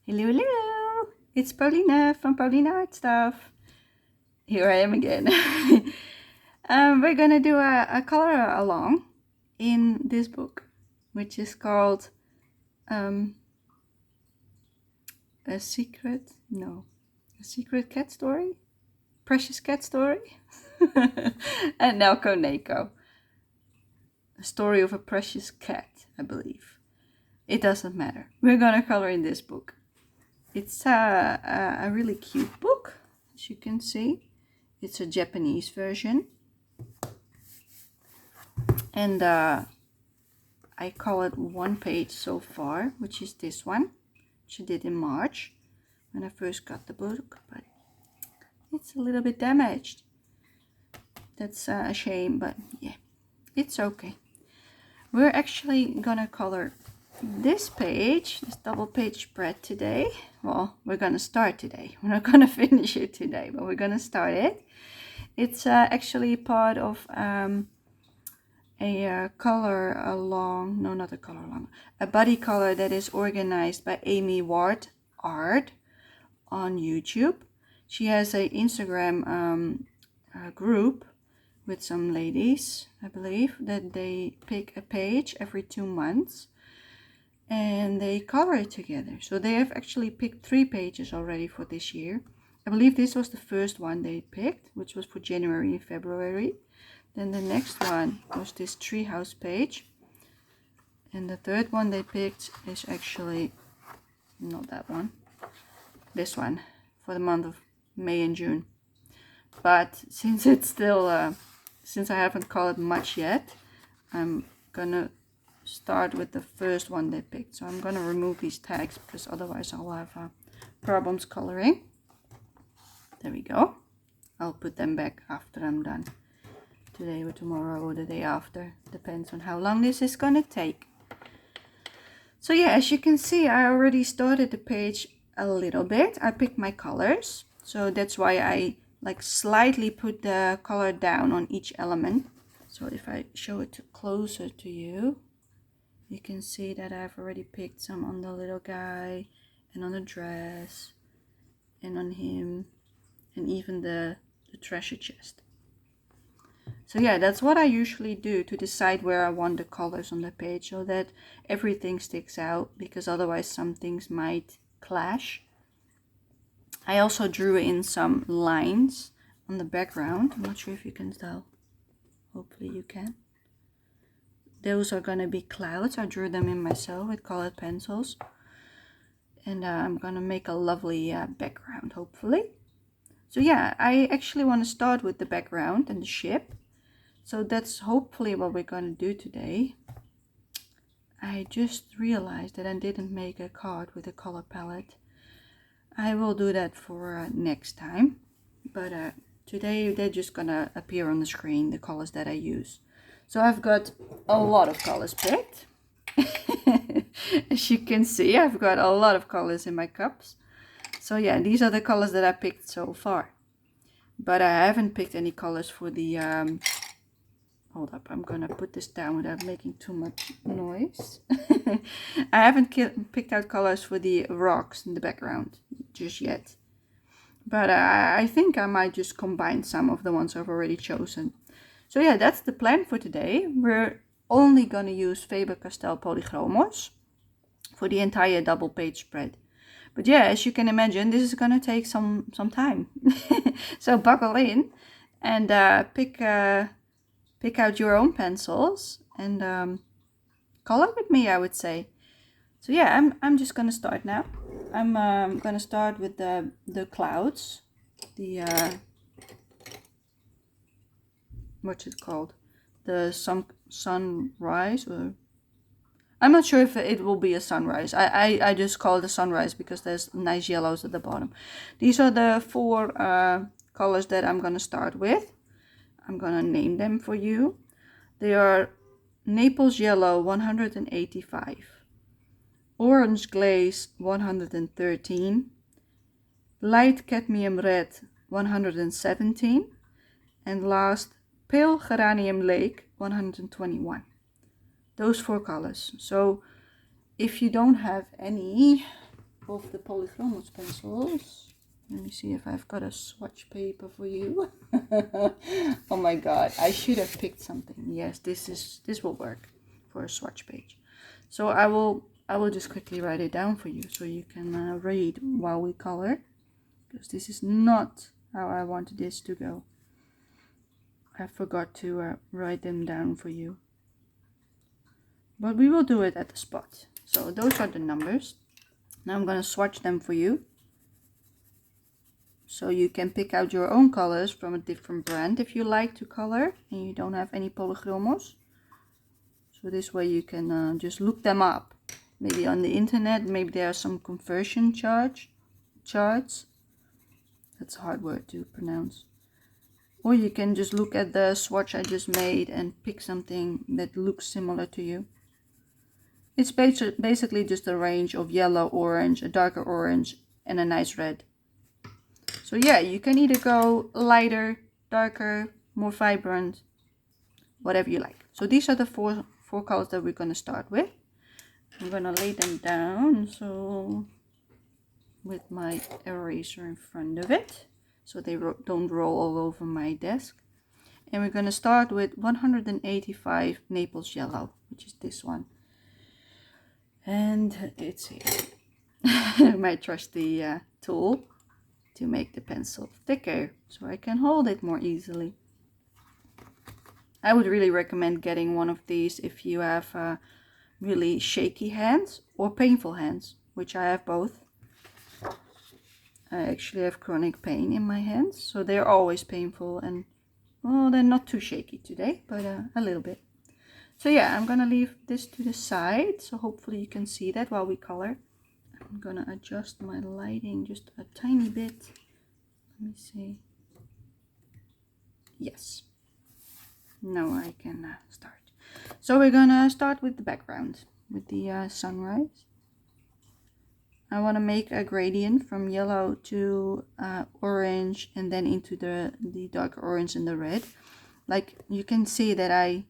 Hello, hello! It's Paulina from Paulina Art Stuff. Here I am again. We're gonna do a color along in this book, which is called a secret cat story? Precious cat story? And Nelco Neco. A story of a precious cat, I believe. It doesn't matter. We're gonna color in this book. It's a really cute book, as you can see. It's a Japanese version. And I call it one page so far, which is this one, which I did in March when I first got the book, but it's a little bit damaged. That's a shame, but yeah, it's okay. We're actually gonna color this page, this double page spread today. Well, we're gonna start today. We're not gonna finish it today, but we're gonna start it. It's actually part of a color along, no, not a color along, a body color that is organized by Amy Ward Art on YouTube. She has a Instagram group with some ladies, I believe, that they pick a page every 2 months and they color it together. So they have actually picked 3 pages already for this year. I believe this was the first one they picked, which was for January and February. Then the next one was this treehouse page. And the third one they picked is actually not that one. This one for the month of May and June. But since it's still, since I haven't colored much yet, I'm gonna start with the first one they picked. So I'm gonna remove these tags because otherwise I'll have problems coloring. There we go. I'll put them back after I'm done. Today or tomorrow or the day after. Depends on how long this is gonna take. So yeah, as you can see, I already started the page a little bit. I picked my colors. So that's why I like slightly put the color down on each element. So if I show it closer to you, you can see that I've already picked some on the little guy and on the dress and on him and even the treasure chest. So yeah, that's what I usually do to decide where I want the colors on the page so that everything sticks out, because otherwise some things might clash. I also drew in some lines on the background. I'm not sure if you can tell. Hopefully you can. Those are going to be clouds. I drew them in myself with colored pencils. And I'm going to make a lovely background, hopefully. So yeah, I actually want to start with the background and the ship. So that's hopefully what we're going to do today. I just realized that I didn't make a card with a color palette. I will do that for next time. But today they're just going to appear on the screen, the colors that I use. So I've got a lot of colors picked. As you can see, I've got a lot of colors in my cups. So yeah, these are the colors that I picked so far. But I haven't picked any colors for the... Hold up, I'm gonna put this down without making too much noise. I haven't picked out colors for the rocks in the background just yet. But I think I might just combine some of the ones I've already chosen. So yeah, that's the plan for today. We're only gonna use Faber-Castell Polychromos for the entire double page spread. But yeah, as you can imagine, this is gonna take some time. So buckle in and pick out your own pencils and color with me, I would say. So yeah, I'm just gonna start now. I'm gonna start with the clouds, the what's it called, the sunrise, or I'm not sure if it will be a sunrise. I just call it a sunrise because there's nice yellows at the bottom. These are the 4 colors that I'm gonna start with. I'm gonna name them for you. They are Naples Yellow 185, Orange Glaze 113, Light Cadmium Red 117, and last Pale Geranium Lake 121. Those 4 colors. So if you don't have any of the Polychromos pencils. Let me see if I've got a swatch paper for you. Oh my god, I should have picked something. Yes, this will work for a swatch page. So I will just quickly write it down for you so you can read while we color, because this is not how I wanted this to go. I forgot to write them down for you, but we will do it at the spot. So those are the numbers. Now I'm going to swatch them for you, so you can pick out your own colors from a different brand if you like to color and you don't have any Polychromos. So this way you can just look them up, maybe on the internet. Maybe there are some conversion charts. That's a hard word to pronounce. Or you can just look at the swatch I just made and pick something that looks similar to you. It's basically just a range of yellow, orange, a darker orange, and a nice red. So yeah, you can either go lighter, darker, more vibrant, whatever you like. So these are the four colors that we're going to start with. I'm going to lay them down so with my eraser in front of it, so they don't roll all over my desk. And we're going to start with 185 Naples Yellow, which is this one. And it's here. My trusty tool to make the pencil thicker so I can hold it more easily. I would really recommend getting one of these if you have really shaky hands or painful hands, which I have both. I actually have chronic pain in my hands, so they're always painful, and well, they're not too shaky today, but a little bit. So yeah, I'm gonna leave this to the side, so hopefully you can see that while we color. I'm gonna adjust my lighting just a tiny bit. Let me see. Yes. Now I can start. So we're gonna start with the background, with the sunrise. I want to make a gradient from yellow to orange, and then into the darker orange and the red. Like you can see that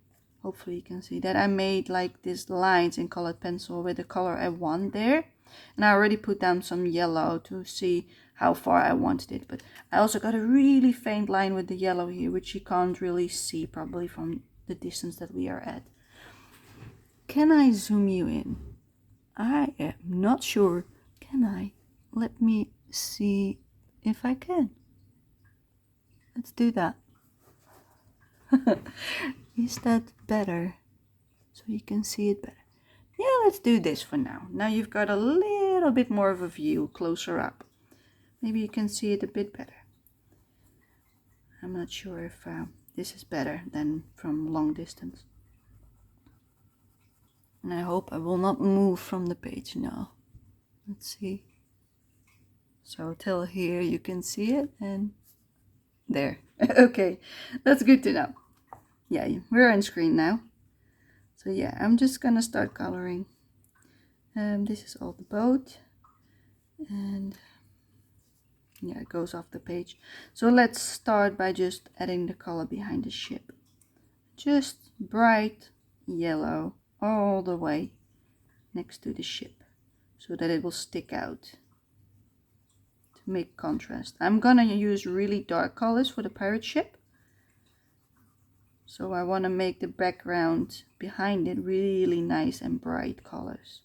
hopefully you can see that I made like these lines in colored pencil with the color I want there. And I already put down some yellow to see how far I wanted it. But I also got a really faint line with the yellow here, which you can't really see probably from the distance that we are at. Can I zoom you in? I am not sure. Can I? Let me see if I can. Let's do that. Is that better? So you can see it better. Yeah, let's do this for now. Now you've got a little bit more of a view closer up. Maybe you can see it a bit better. I'm not sure if this is better than from long distance. And I hope I will not move from the page now. Let's see. So till here you can see it, and there. Okay, that's good to know. Yeah, we're on screen now. So yeah, I'm just gonna start coloring. This is all the boat, and yeah, it goes off the page. So let's start by just adding the color behind the ship. Just bright yellow all the way next to the ship, so that it will stick out to make contrast. I'm gonna use really dark colors for the pirate ship, so I want to make the background behind it really nice and bright colors.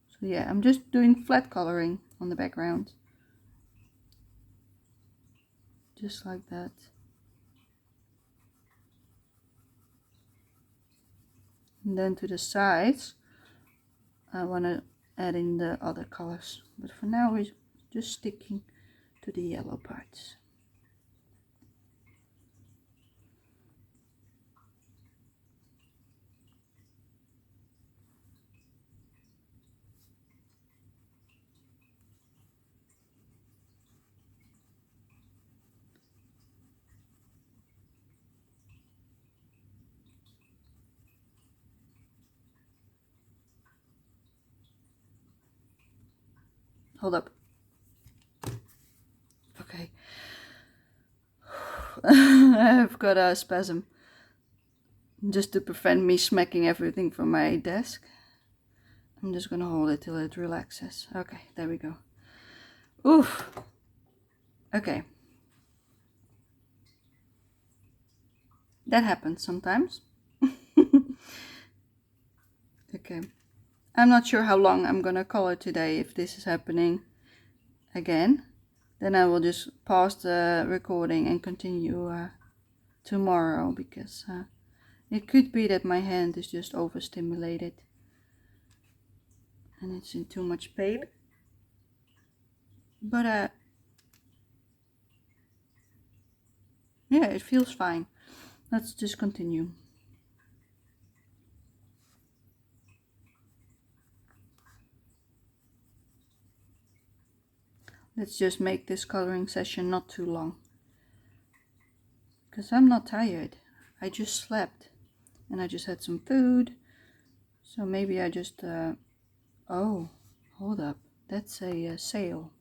So yeah, I'm just doing flat coloring on the background, just like that. And then to the sides I want to add in the other colors, but for now we're just sticking to the yellow parts. Hold up. Okay. I've got a spasm, just to prevent me smacking everything from my desk. I'm just gonna hold it till it relaxes. Okay, there we go. Oof. Okay. That happens sometimes. Okay. I'm not sure how long I'm gonna color today if this is happening again. Then I will just pause the recording and continue tomorrow, because it could be that my hand is just overstimulated and it's in too much pain. But yeah, it feels fine. Let's just continue. Let's just make this coloring session not too long, because I'm not tired. I just slept and I just had some food. So maybe I just oh, hold up, that's a sale.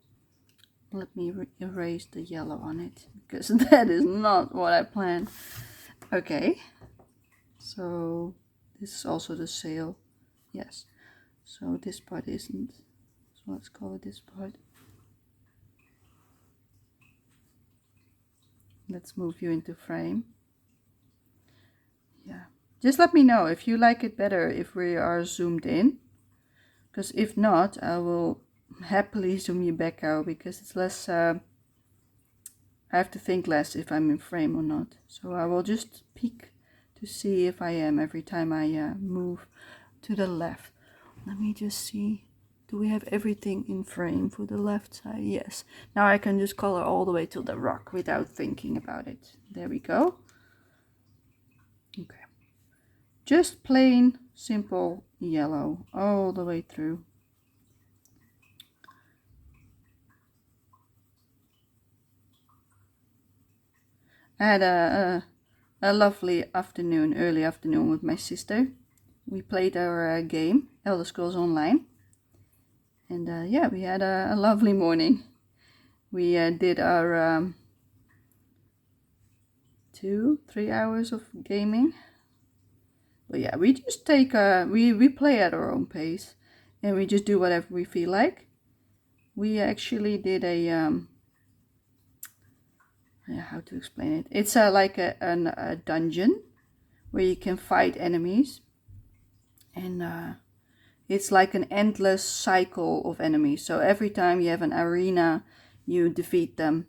Let me erase the yellow on it, because that is not what I planned. Okay, so this is also the sale. Yes, so this part isn't, so let's call it this part. Let's move you into frame. Yeah, just let me know if you like it better if we are zoomed in, because if not, I will happily zoom you back out, because it's less I have to think less if I'm in frame or not. So I will just peek to see if I am every time I move to the left. Let me just see. Do we have everything in frame for the left side? Yes. Now I can just color all the way to the rock without thinking about it. There we go. Okay. Just plain, simple yellow all the way through. I had a lovely afternoon, early afternoon with my sister. We played our game, Elder Scrolls Online. And yeah, we had a lovely morning. We did our 2-3 hours of gaming. But yeah, we just take we play at our own pace, and we just do whatever we feel like. We actually did a yeah, how to explain it? It's like a dungeon where you can fight enemies, and it's like an endless cycle of enemies. So every time you have an arena, you defeat them,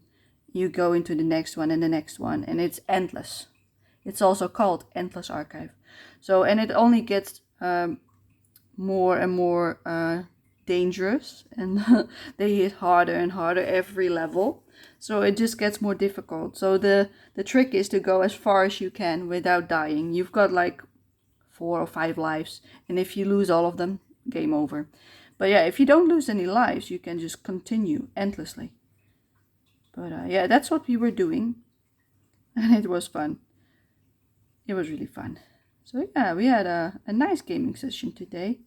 you go into the next one and the next one, and it's endless. It's also called Endless Archive. So, and it only gets more and more dangerous, and they hit harder and harder every level. So it just gets more difficult. So the trick is to go as far as you can without dying. You've got like 4 or 5 lives, and if you lose all of them, game over. But yeah, if you don't lose any lives, you can just continue endlessly. But yeah, that's what we were doing, and it was fun. It was really fun. So yeah, we had a nice gaming session today,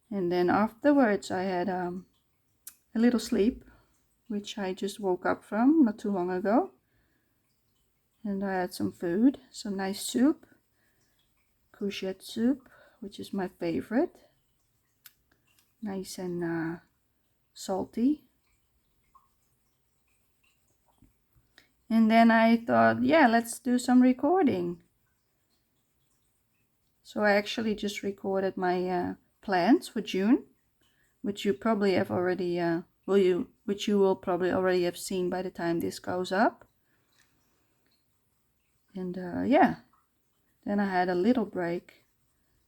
and then afterwards I had a little sleep, which I just woke up from not too long ago. And I had some food, some nice soup, courgette soup, which is my favorite. Nice and salty. And then I thought, yeah, let's do some recording. So I actually just recorded my plans for June, which you probably have already, which you will probably already have seen by the time this goes up. And yeah, then I had a little break,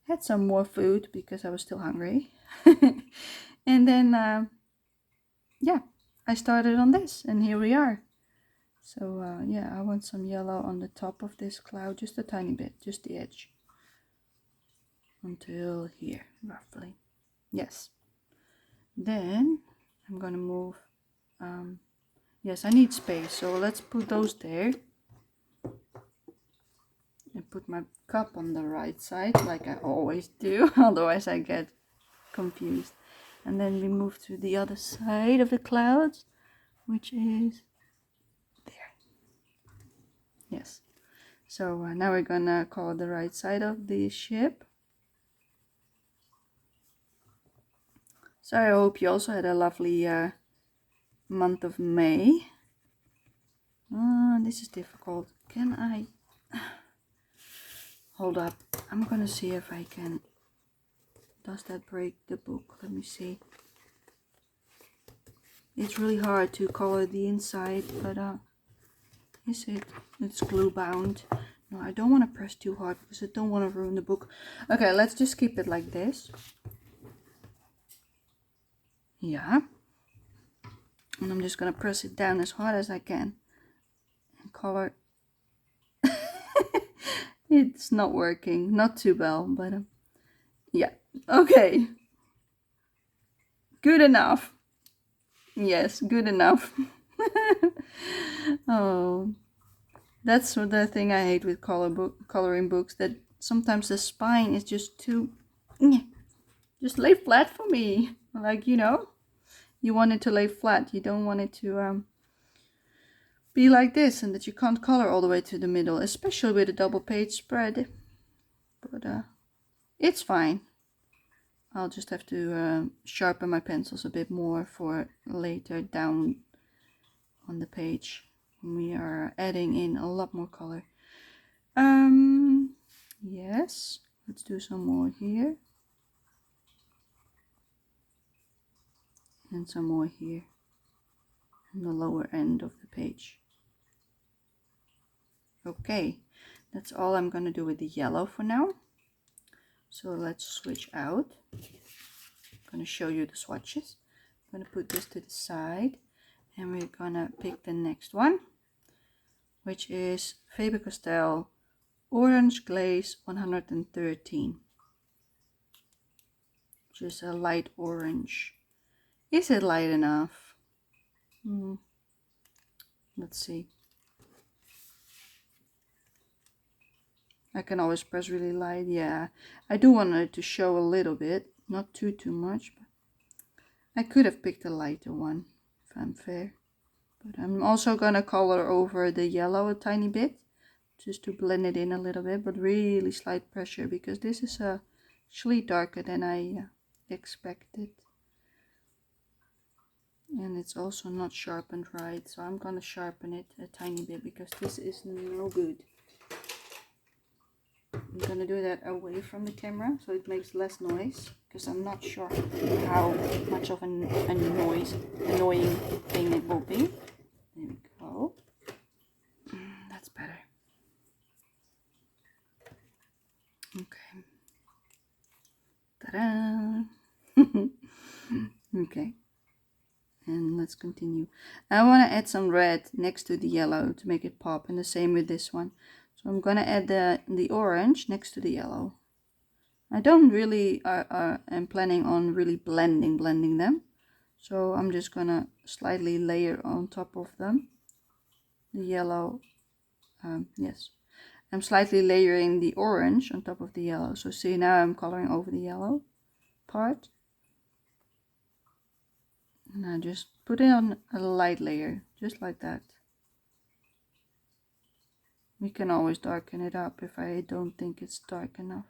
had some more food because I was still hungry. And then, yeah, I started on this, and here we are. So yeah, I want some yellow on the top of this cloud, just a tiny bit, just the edge. Until here, roughly. Yes. Then I'm gonna move. Yes, I need space, so let's put those there. And put my cup on the right side, like I always do, otherwise I get confused. And then we move to the other side of the clouds, which is there. Yes. So now we're gonna color the right side of the ship. So I hope you also had a lovely month of May. This is difficult. Can I hold up? I'm gonna see if I can. Does that break the book? Let me see. It's really hard to color the inside, but is it? It's glue bound. No, I don't want to press too hard because I don't want to ruin the book. Okay, let's just keep it like this. Yeah. And I'm just gonna press it down as hard as I can and color. It's not working, not too well, but yeah. Okay. Good enough. Yes, good enough. Oh, that's the thing I hate with coloring books, that sometimes the spine is just too, just lay flat for me. Like, you know, you want it to lay flat. You don't want it to be like this, and that you can't color all the way to the middle, especially with a double page spread. But it's fine. I'll just have to sharpen my pencils a bit more for later down on the page. We are adding in a lot more color. Yes, let's do some more here. And some more here on the lower end of the page. Okay, that's all I'm gonna do with the yellow for now. So let's switch out. I'm gonna show you the swatches. I'm gonna put this to the side, and we're gonna pick the next one, which is Faber-Castell Orange Glaze 113, which is a light orange. Is it light enough? Let's see. I can always press really light. Yeah, I do want it to show a little bit, not too much, but I could have picked a lighter one if I'm fair. But I'm also gonna color over the yellow a tiny bit, just to blend it in a little bit, but really slight pressure, because this is actually darker than I expected. And it's also not sharpened right, so I'm gonna sharpen it a tiny bit, because this is no good. I'm gonna do that away from the camera so it makes less noise, because I'm not sure how much of a annoying thing it will be. There we go. That's better. Okay. Ta-da! Okay. And let's continue. I want to add some red next to the yellow to make it pop, and the same with this one. So I'm gonna add the orange next to the yellow. I don't really am planning on really blending them, so I'm just gonna slightly layer on top of them the yellow. Yes, I'm slightly layering the orange on top of the yellow. So see, now I'm coloring over the yellow part, and I just put it on a light layer, just like that. We can always darken it up if I don't think it's dark enough.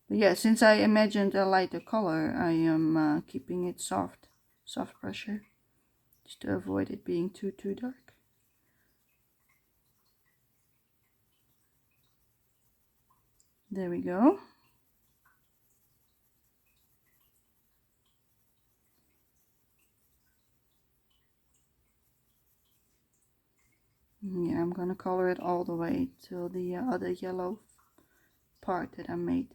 But yeah, since I imagined a lighter color, I am keeping it soft pressure, just to avoid it being too dark. There we go. Yeah, I'm gonna color it all the way till the other yellow part that I made.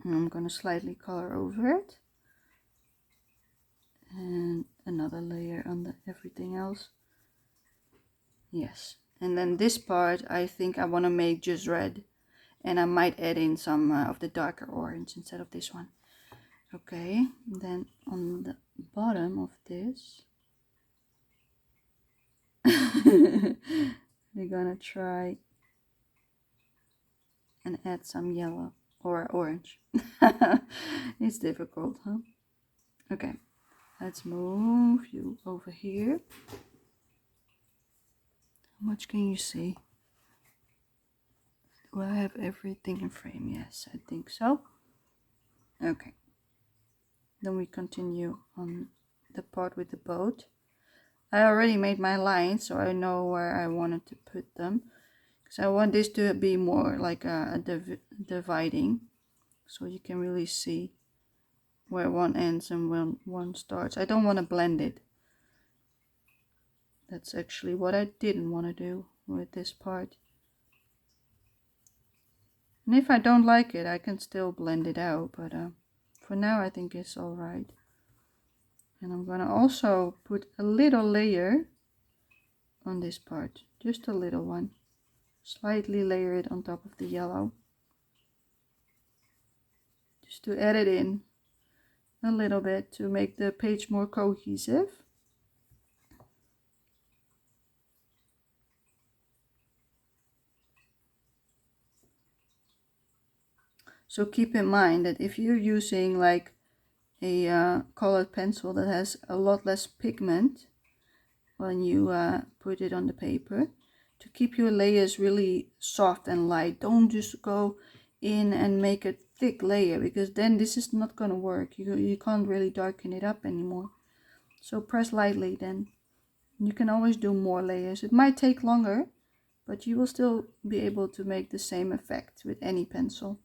And I'm gonna slightly color over it, and another layer on everything else. Yes, and then this part I think I want to make just red, and I might add in some of the darker orange instead of this one. Okay, then on the bottom of this we're gonna try and add some yellow or orange. It's difficult, huh? Okay, let's move you over here. How much can you see? Do I have everything in frame? Yes, I think so. Okay, then we continue on the part with the boat. I already made my lines, so I know where I wanted to put them, because I want this to be more like a dividing, so you can really see where one ends and when one starts. I don't want to blend it. That's actually what I didn't want to do with this part. And if I don't like it, I can still blend it out, but for now I think it's alright. And I'm gonna also put a little layer on this part, just a little one. Slightly layer it on top of the yellow, just to add it in a little bit to make the page more cohesive. So keep in mind that if you're using like a colored pencil that has a lot less pigment when you put it on the paper, to keep your layers really soft and light, don't just go in and make a thick layer, because then this is not going to work. You can't really darken it up anymore. So press lightly then. You can always do more layers. It might take longer, but you will still be able to make the same effect with any pencil.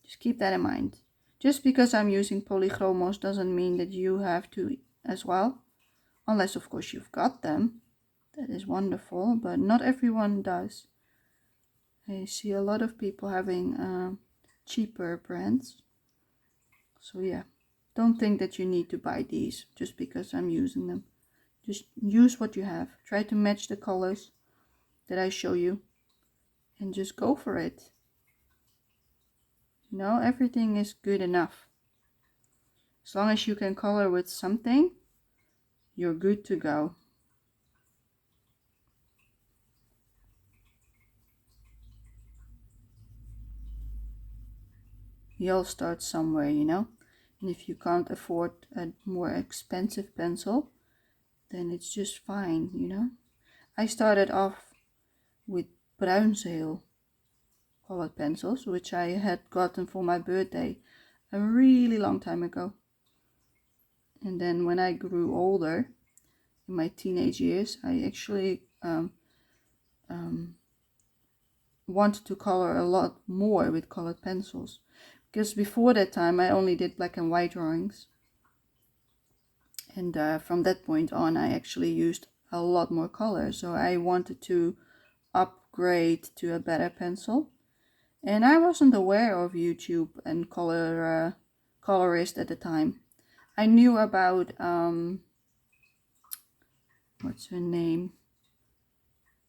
Just keep that in mind. Just because I'm using polychromos doesn't mean that you have to as well. Unless of course you've got them. That is wonderful, but not everyone does. I see a lot of people having cheaper brands. So yeah, don't think that you need to buy these just because I'm using them. Just use what you have. Try to match the colors that I show you and just go for it. You know, everything is good enough. As long as you can color with something, you're good to go. We all start somewhere, you know. And if you can't afford a more expensive pencil, then it's just fine, you know. I started off with bruinzeel colored pencils, which I had gotten for my birthday a really long time ago. And then when I grew older, in my teenage years, I actually wanted to color a lot more with colored pencils. Because before that time, I only did black and white drawings. And from that point on, I actually used a lot more color. So I wanted to upgrade to a better pencil. And I wasn't aware of YouTube and colorist at the time. I knew about what's her name?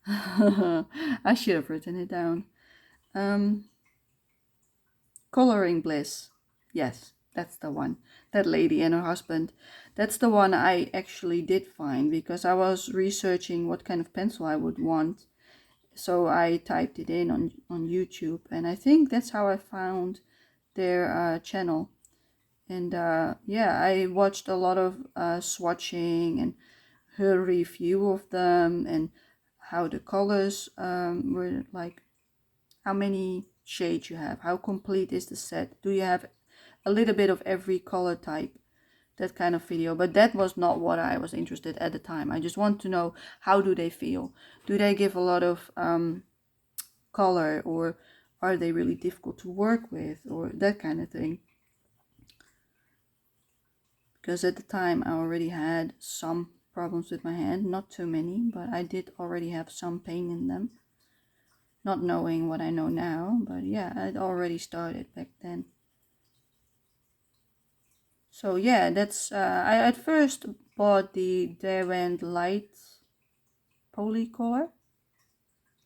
I should have written it down. Coloring Bliss. Yes, that's the one. That lady and her husband. That's the one I actually did find, because I was researching what kind of pencil I would want. So I typed it in on YouTube, and I think that's how I found their channel. And yeah, I watched a lot of swatching and her review of them, and how the colors were like, how many shades you have, how complete is the set, do you have a little bit of every color type, that kind of video. But that was not what I was interested at the time. I just want to know, how do they feel, do they give a lot of color, or are they really difficult to work with, or that kind of thing. Because at the time I already had some problems with my hand, not too many, but I did already have some pain in them, not knowing what I know now. But yeah, I'd already started back then. So yeah, that's I at first bought the Derwent Light Polycolor,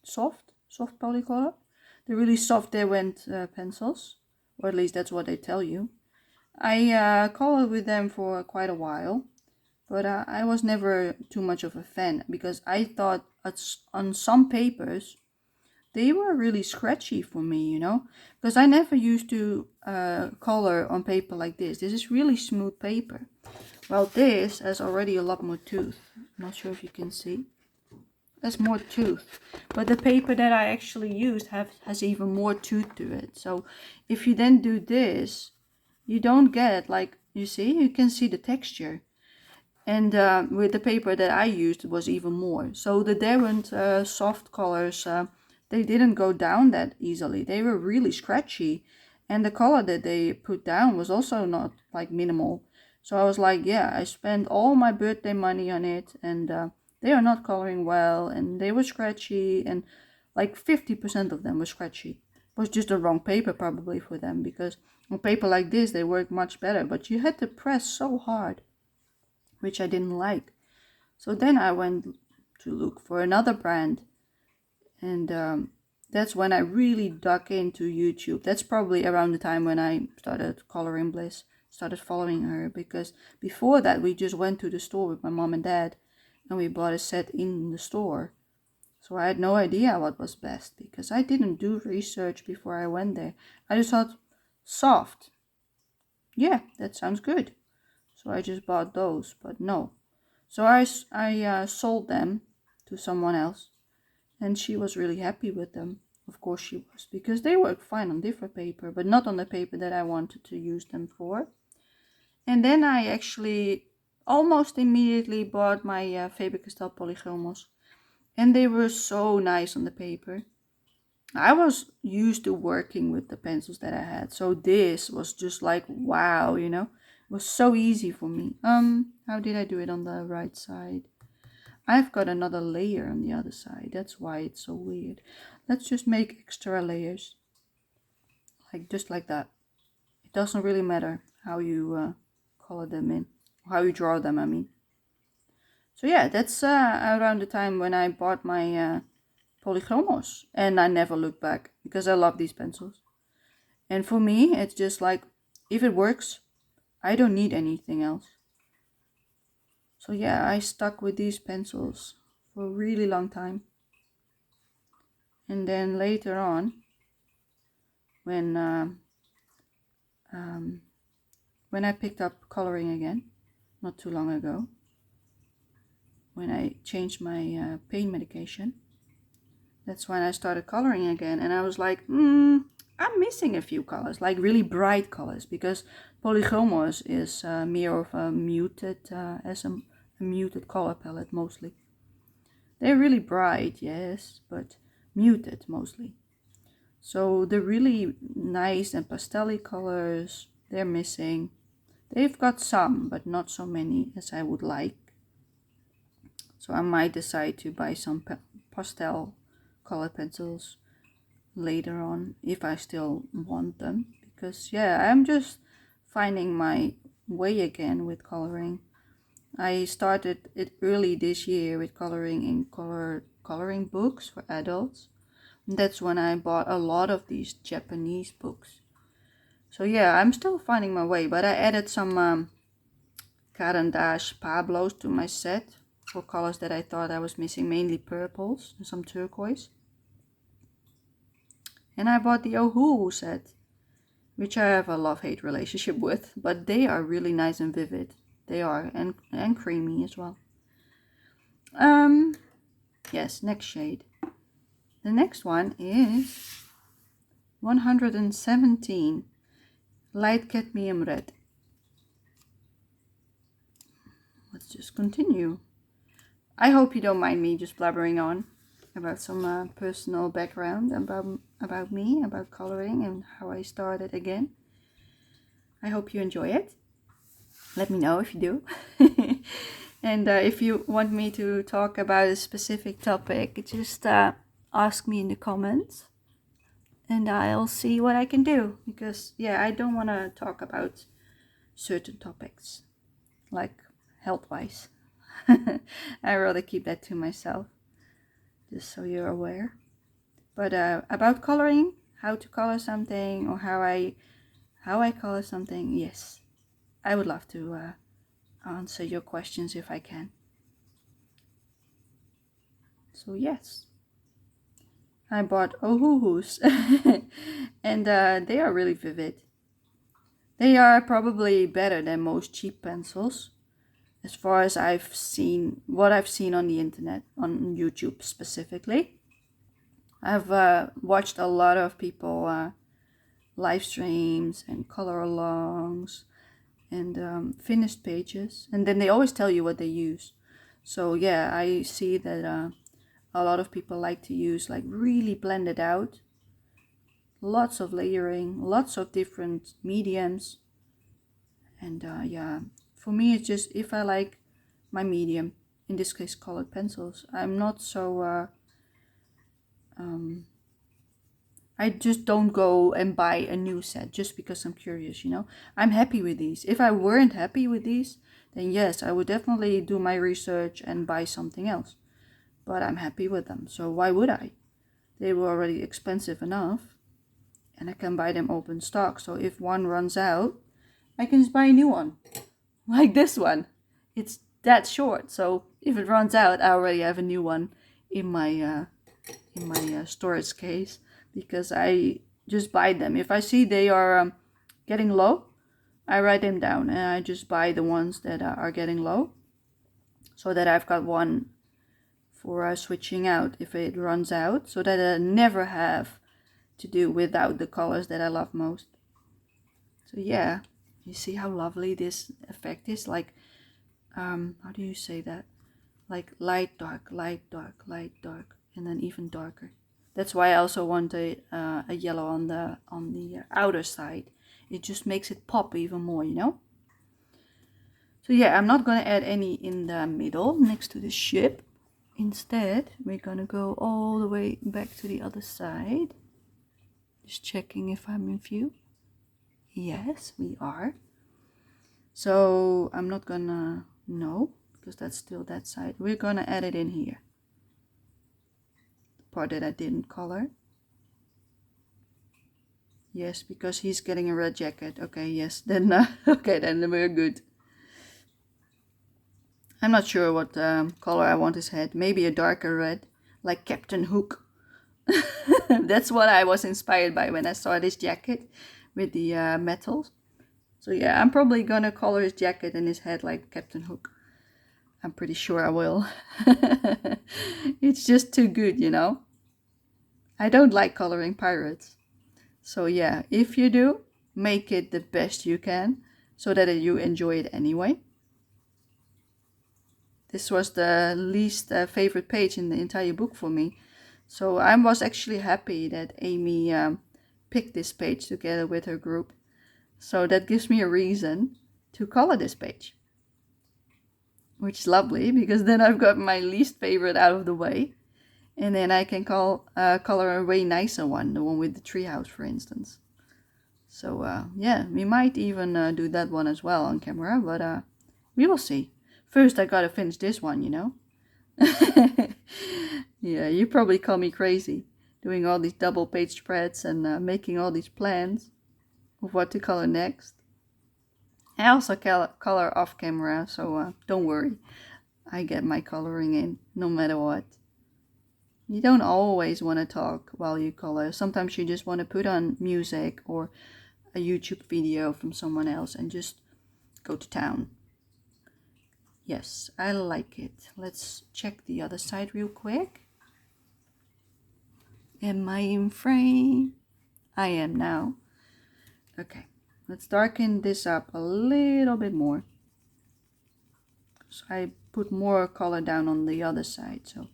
soft polycolor, the really soft Derwent pencils, or at least that's what they tell you. I colored with them for quite a while, but I was never too much of a fan, because I thought on some papers they were really scratchy for me, you know, because I never used to color on paper like this. This is really smooth paper. Well, this has already a lot more tooth. I'm not sure if you can see. There's more tooth, but the paper that I actually used has even more tooth to it. So if you then do this, you don't get, like, you see, you can see the texture. And with the paper that I used, it was even more. So the Derwent soft colors, they didn't go down that easily. They were really scratchy. And the color that they put down was also not like minimal. So I was like, yeah, I spent all my birthday money on it, and they are not coloring well, and they were scratchy, and like 50% of them were scratchy. It was just the wrong paper probably for them, because on paper like this, they work much better, but you had to press so hard, which I didn't like. So then I went to look for another brand, and that's when I really dug into YouTube. That's probably around the time when I started Coloring Bliss, started following her, because before that we just went to the store with my mom and dad, and we bought a set in the store. So I had no idea what was best, because I didn't do research before I went there. I just thought, soft. Yeah, that sounds good. So I just bought those, but no. So I sold them to someone else, and she was really happy with them. Of course she was, because they work fine on different paper, but not on the paper that I wanted to use them for. And then I actually almost immediately bought my Faber-Castell Polychromos, and they were so nice on the paper. I was used to working with the pencils that I had, so this was just like, wow, you know. It was so easy for me. How did I do it on the right side? I've got another layer on the other side. That's why it's so weird. Let's just make extra layers. Like, just like that. It doesn't really matter how you color them in. How you draw them, I mean. So yeah, that's around the time when I bought my Polychromos. And I never looked back, because I love these pencils. And for me, it's just like, if it works, I don't need anything else. So yeah, I stuck with these pencils for a really long time. And then later on, when when I picked up coloring again, not too long ago, when I changed my pain medication, that's when I started coloring again. And I was like, I'm missing a few colors, like really bright colors, because Polychromos is more of a muted, as a muted color palette mostly. They're really bright, yes, but muted mostly. So the really nice and pastel colors, they're missing. They've got some, but not so many as I would like. So I might decide to buy some pastel color pencils later on, if I still want them. Because yeah, I'm just finding my way again with coloring. I started it early this year with coloring in coloring books for adults. And that's when I bought a lot of these Japanese books. So yeah, I'm still finding my way, but I added some Caran d'Ache Pablos to my set for colors that I thought I was missing, mainly purples and some turquoise. And I bought the Ohuhu set, which I have a love-hate relationship with, but they are really nice and vivid. They are, and creamy as well. Yes, next shade. The next one is 117 Light Cadmium Red. Let's just continue. I hope you don't mind me just blabbering on about some personal background about me, about coloring, and how I started again. I hope you enjoy it. Let me know if you do. And if you want me to talk about a specific topic, just ask me in the comments, and I'll see what I can do. Because yeah, I don't want to talk about certain topics, like health-wise. I rather keep that to myself, just so you're aware. But about coloring, how to color something, or how I color something, yes, I would love to answer your questions if I can. So yes, I bought Ohuhus, and they are really vivid. They are probably better than most cheap pencils, as far as I've seen, what I've seen on the internet, on YouTube specifically. I've watched a lot of people live streams and color alongs and finished pages. And then they always tell you what they use. So yeah, I see that a lot of people like to use like really blended out, lots of layering, lots of different mediums. And yeah, for me it's just if I like my medium, in this case colored pencils, I'm not so I just don't go and buy a new set just because I'm curious, you know. I'm happy with these. If I weren't happy with these, then yes, I would definitely do my research and buy something else. But I'm happy with them, so why would I? They were already expensive enough, and I can buy them open stock. So if one runs out, I can just buy a new one, like this one. It's that short, so if it runs out, I already have a new one in my storage case, because I just buy them. If I see they are getting low, I write them down and I just buy the ones that are getting low, so that I've got one for switching out if it runs out, so that I never have to do without the colors that I love most. So yeah, you see how lovely this effect is, like how do you say that, like light dark light dark light dark, and then even darker. That's why I also want a yellow on the outer side. It just makes it pop even more, you know. So yeah, I'm not gonna add any in the middle next to the ship. Instead, we're gonna go all the way back to the other side. Just checking if I'm in view. Yes, we are. So I'm not gonna, no, because that's still that side. We're gonna add it in here. The part that I didn't color. Yes, because he's getting a red jacket. Okay, yes, then okay, then we're good. I'm not sure what color I want his head. Maybe a darker red, like Captain Hook. That's what I was inspired by when I saw this jacket with the metals. So yeah, I'm probably gonna color his jacket and his head like Captain Hook. I'm pretty sure I will. It's just too good, you know. I don't like coloring pirates. So yeah, if you do, make it the best you can so that you enjoy it anyway. This was the least favorite page in the entire book for me. So I was actually happy that Amy picked this page together with her group. So that gives me a reason to color this page. Which is lovely, because then I've got my least favorite out of the way. And then I can color a way nicer one, the one with the treehouse, for instance. So yeah, we might even do that one as well on camera, but we will see. First I gotta finish this one, you know. Yeah, you probably call me crazy, doing all these double page spreads and making all these plans of what to color next. I also color off camera, so don't worry. I get my coloring in, no matter what. You don't always want to talk while you color. Sometimes you just want to put on music or a YouTube video from someone else and just go to town. Yes, I like it. Let's check the other side real quick. Am I in frame? I am now. Okay, let's darken this up a little bit more. So I put more color down on the other side, so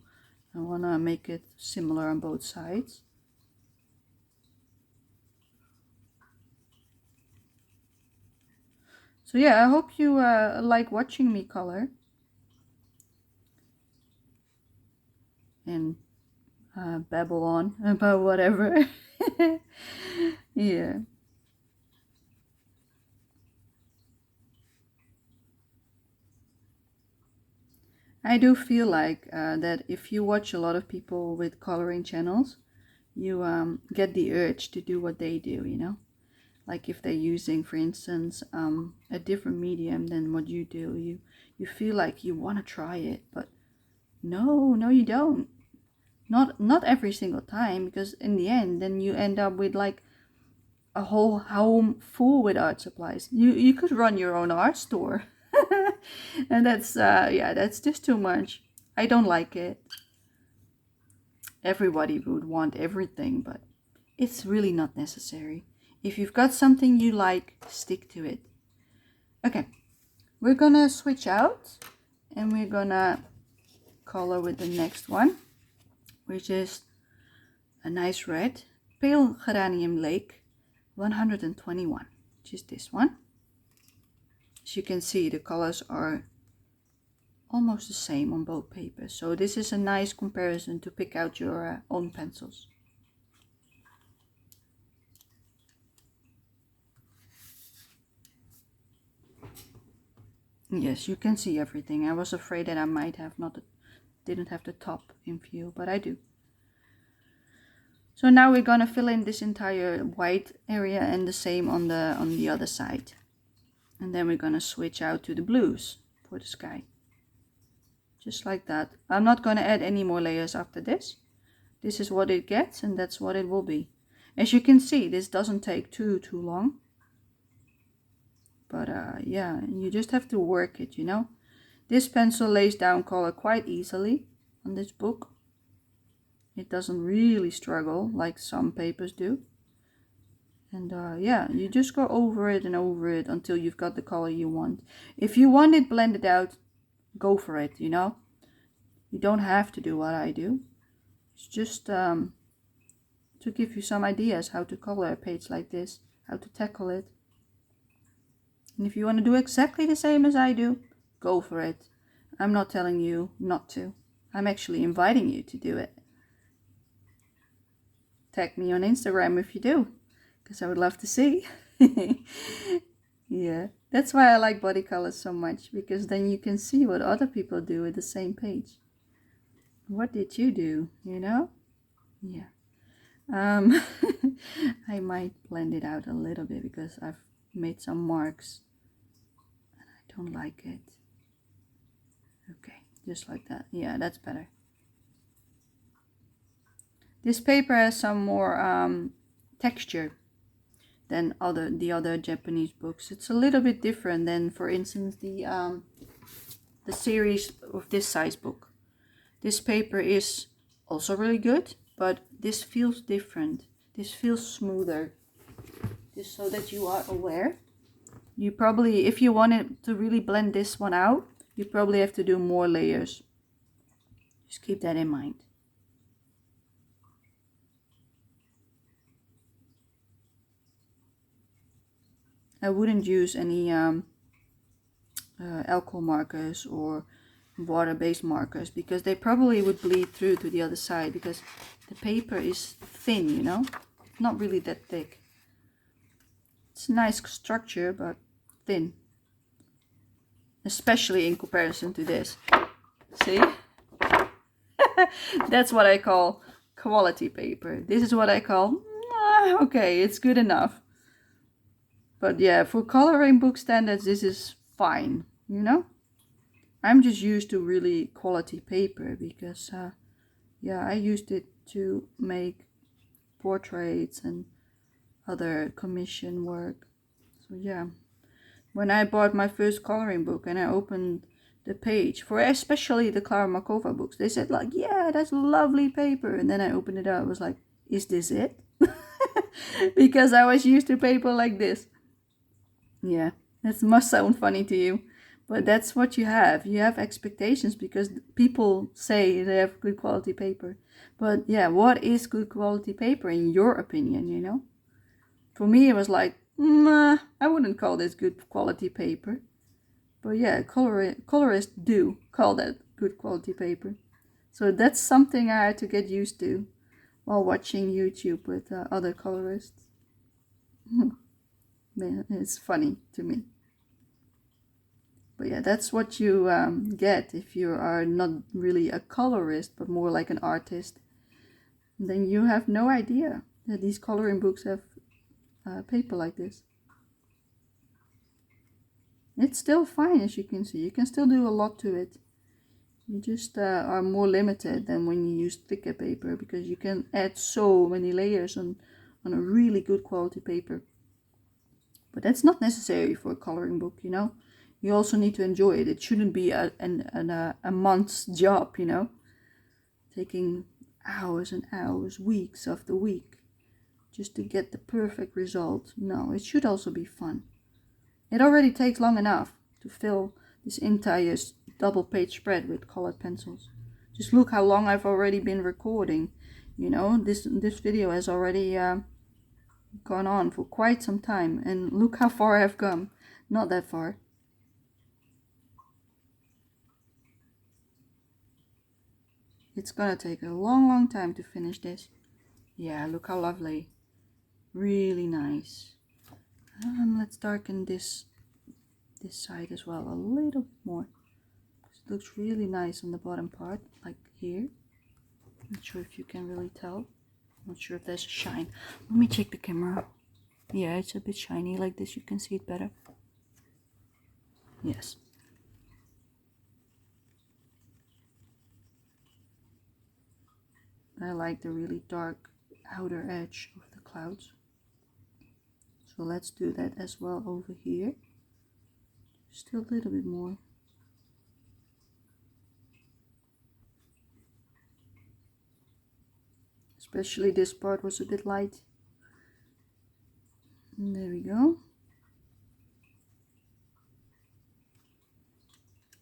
I want to make it similar on both sides. So yeah, I hope you like watching me color and babble on about whatever. Yeah. I do feel like that if you watch a lot of people with coloring channels, you get the urge to do what they do, you know? Like if they're using, for instance, a different medium than what you do, you feel like you want to try it, but no, you don't. Not every single time, because in the end, then you end up with like a whole home full with art supplies. You could run your own art store. And that's yeah, that's just too much. I don't like it. Everybody would want everything, but it's really not necessary. If you've got something you like, stick to it. Okay, we're gonna switch out and we're gonna color with the next one, which is a nice red, Pale Geranium Lake 121, which is this one. As you can see, the colors are almost the same on both papers, so this is a nice comparison to pick out your own pencils. Yes, you can see everything. I was afraid that I might have didn't have the top in view, but I do. So now we're gonna fill in this entire white area and the same on the other side. And then we're gonna switch out to the blues for the sky. Just like that. I'm not gonna add any more layers after this. This is what it gets and that's what it will be. As you can see, this doesn't take too long. But yeah, you just have to work it, you know. This pencil lays down color quite easily on this book. It doesn't really struggle like some papers do. And yeah, you just go over it and over it until you've got the color you want. If you want it blended out, go for it, you know. You don't have to do what I do. It's just to give you some ideas how to color a page like this, how to tackle it. And if you want to do exactly the same as I do, go for it. I'm not telling you not to. I'm actually inviting you to do it. Tag me on Instagram if you do, because I would love to see. Yeah, that's why I like body colors so much, because then you can see what other people do with the same page. What did you do, you know? Yeah. I might blend it out a little bit because I've made some marks. I don't like it. Okay, just like that. Yeah, that's better. This paper has some more texture than the other Japanese books. It's a little bit different than, for instance, the series of this size book. This paper is also really good, but this feels different. This feels smoother. Just so that you are aware. You probably, if you wanted to really blend this one out, you probably have to do more layers. Just keep that in mind. I wouldn't use any alcohol markers or water-based markers, because they probably would bleed through to the other side, because the paper is thin, you know, not really that thick. It's a nice structure, but thin, especially in comparison to this. See? That's what I call quality paper. This is what I call okay, it's good enough. But yeah, for coloring book standards, this is fine, you know. I'm just used to really quality paper because yeah, I used it to make portraits and other commission work. So yeah, when I bought my first coloring book and I opened the page for especially the Clara Markova books, they said like, yeah, that's lovely paper. And then I opened it up, I was like, is this it? Because I was used to paper like this. Yeah, that must sound funny to you, but that's what you have. You have expectations because people say they have good quality paper. But yeah, what is good quality paper in your opinion, you know? For me, it was like, I wouldn't call this good quality paper. But yeah, colorists do call that good quality paper. So that's something I had to get used to while watching YouTube with other colorists. Man, it's funny to me. But yeah, that's what you get if you are not really a colorist, but more like an artist. Then you have no idea that these coloring books have paper like this. It's still fine, as you can see. You can still do a lot to it. You just are more limited than when you use thicker paper, because you can add so many layers on a really good quality paper. But that's not necessary for a coloring book, you know. You also need to enjoy it. It shouldn't be a month's job, you know. Taking hours and hours, weeks after week. just to get the perfect result. No, it should also be fun. It already takes long enough to fill this entire double page spread with colored pencils. Just look how long I've already been recording. You know, this video has already gone on for quite some time, and look how far I've come. Not that far. It's gonna take a long time to finish this. Yeah, look how lovely. Really nice. Let's darken this side as well a little bit more. It looks really nice on the bottom part, like here. Not sure if you can really tell. Not sure if there's a shine. Let me check the camera. Yeah, it's a bit shiny like this. You can see it better. Yes. I like the really dark outer edge of the clouds. So let's do that as well over here. Still a little bit more. Especially this part was a bit light. And there we go.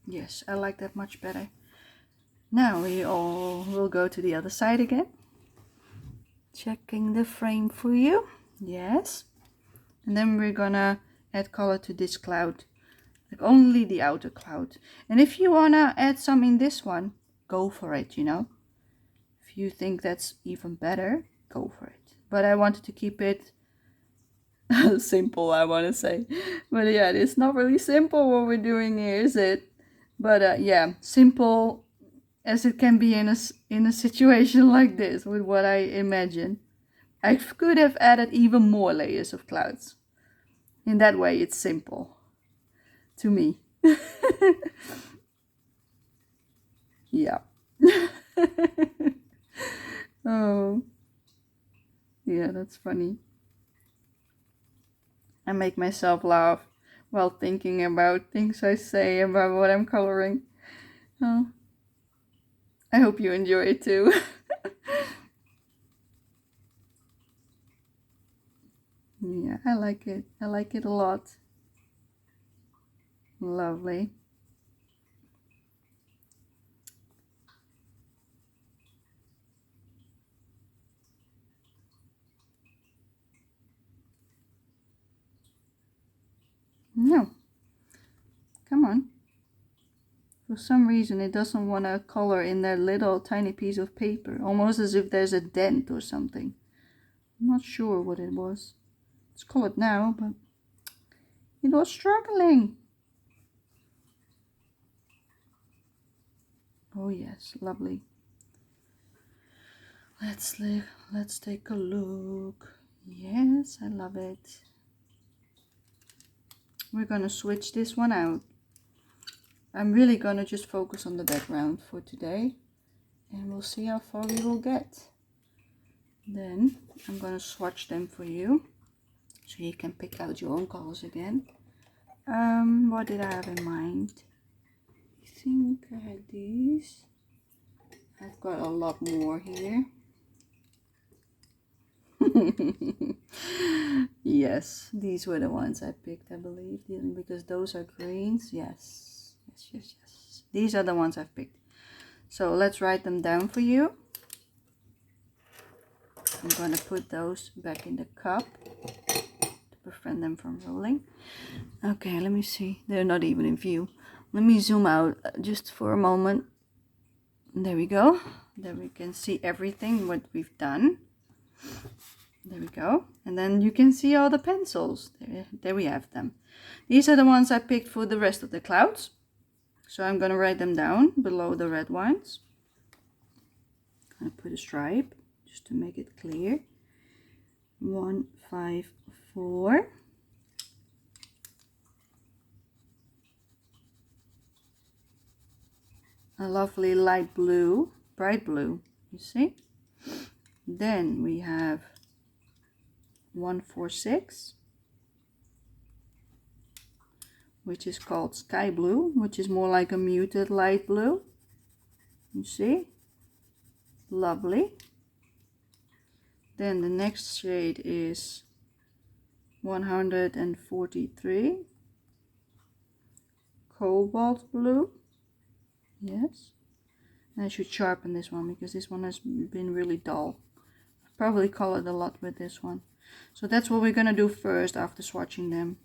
Yes, I like that much better. Now we all will go to the other side again. Checking the frame for you. Yes. And then we're gonna add color to this cloud. Like only the outer cloud. And if you wanna add some in this one, go for it, you know. If you think that's even better, go for it. But I wanted to keep it simple, I want to say. But yeah, it's not really simple what we're doing here, is it? But yeah, simple as it can be in a situation like this, with what I imagine. I could have added even more layers of clouds. In that way, it's simple to me. Yeah. Oh, yeah, that's funny. I make myself laugh while thinking about things I say about what I'm coloring. Oh, I hope you enjoy it too. Yeah, I like it. I like it a lot. Lovely. No. Come on. For some reason it doesn't want to color in that little tiny piece of paper. Almost as if there's a dent or something. I'm not sure what it was. It's colored now, but it was struggling. Oh yes, lovely. Let's take a look. Yes, I love it. We're gonna switch this one out. I'm really gonna just focus on the background for today, and we'll see how far we will get. Then I'm gonna swatch them for you, so you can pick out your own colors again. What did I have in mind? I think I had these. I've got a lot more here. Yes, these were the ones I picked, I believe, because those are greens. Yes. These are the ones I've picked. So let's write them down for you. I'm gonna put those back in the cup to prevent them from rolling. Okay, let me see. They're not even in view. Let me zoom out just for a moment. There we go. There we can see everything what we've done. There we go. And then you can see all the pencils. There we have them. These are the ones I picked for the rest of the clouds. So I'm going to write them down below the red ones. I'm going to put a stripe just to make it clear. 1, 5, 4. A lovely light blue, bright blue, you see? Then we have 1, 4, 6, which is called sky blue, which is more like a muted light blue. You see? Lovely. Then the next shade is 143 cobalt blue. Yes, and I should sharpen this one because this one has been really dull. I've probably colored a lot with this one. So that's what we're gonna do first after swatching them.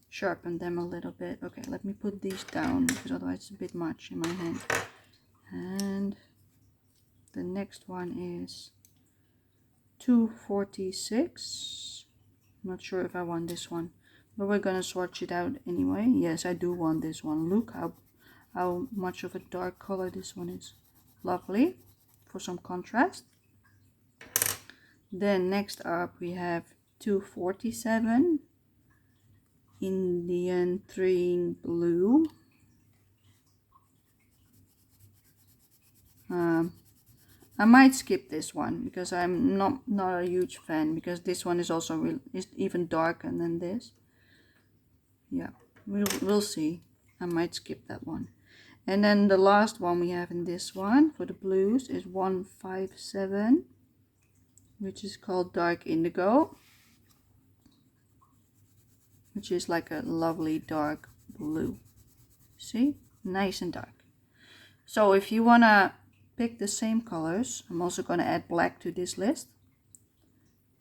Sharpen them a little bit. Okay, let me put these down because otherwise it's a bit much in my hand. And the next one is 246. I'm not sure if I want this one, but we're gonna swatch it out anyway. Yes, I do want this one. Look how much of a dark color this one is. Lovely for some contrast. Then next up we have 247 Indian Green Blue. I might skip this one because I'm not a huge fan, because this one is also is even darker than this. Yeah, we'll see. I might skip that one. And then the last one we have in this one for the blues is 157, which is called Dark Indigo, which is like a lovely dark blue. See, nice and dark. So if you wanna pick the same colors, I'm also gonna add black to this list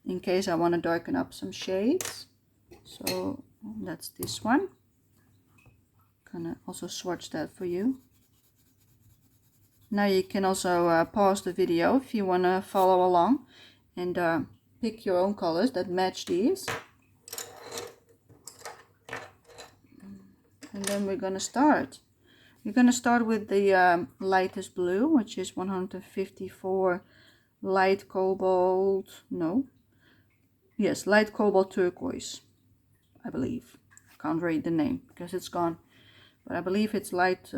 in case I want to darken up some shades. So that's this one. Gonna also swatch that for you. Now you can also pause the video if you want to follow along and pick your own colors that match these. And then we're gonna start. We're gonna start with the lightest blue, which is 154 light cobalt. No. Yes, light cobalt turquoise, I believe. I can't read the name because it's gone, but I believe it's light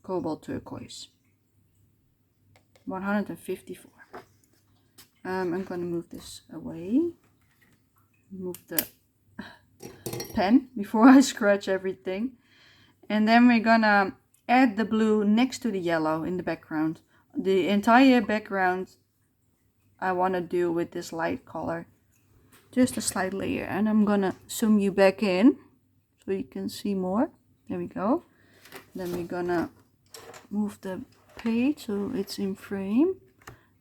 cobalt turquoise. 154. I'm gonna move this away. Move the pen before I scratch everything. And then we're gonna add the blue next to the yellow in the background. The entire background I want to do with this light color. Just a slight layer. And I'm gonna zoom you back in so you can see more. There we go. Then we're gonna move the page so it's in frame.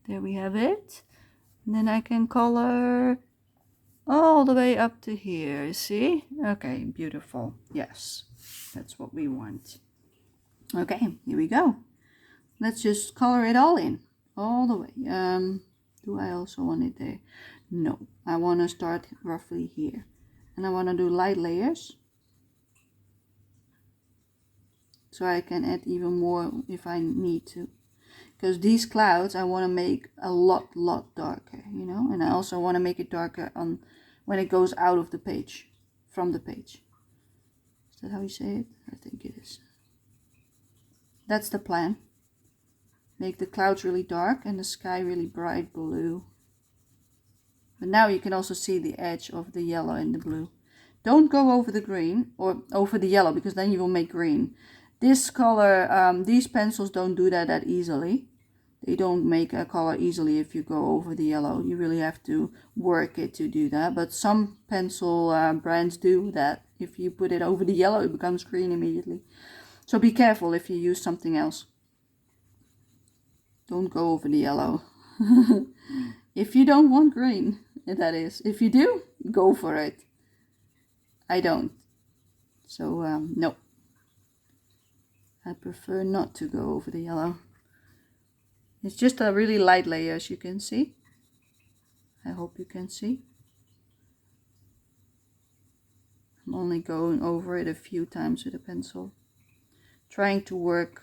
There we have it. And then I can color all the way up to here. See? Okay, beautiful. Yes, that's what we want. Okay, here we go. Let's just color it all in, all the way. Do I also want it there? No, I want to start roughly here. And I want to do light layers, so I can add even more if I need to. Because these clouds I want to make a lot darker, you know. And I also want to make it darker on when it goes out of the page, from the page. Is that how you say it? I think it is. That's the plan. Make the clouds really dark and the sky really bright blue. But now you can also see the edge of the yellow and the blue. Don't go over the green or over the yellow, because then you will make green. This color, these pencils don't do that easily. They don't make a color easily if you go over the yellow. You really have to work it to do that. But some pencil brands do that. If you put it over the yellow, it becomes green immediately. So be careful if you use something else. Don't go over the yellow. If you don't want green, that is. If you do, go for it. I don't. So, no. I prefer not to go over the yellow. It's just a really light layer, as you can see. I hope you can see. I'm only going over it a few times with a pencil. Trying to work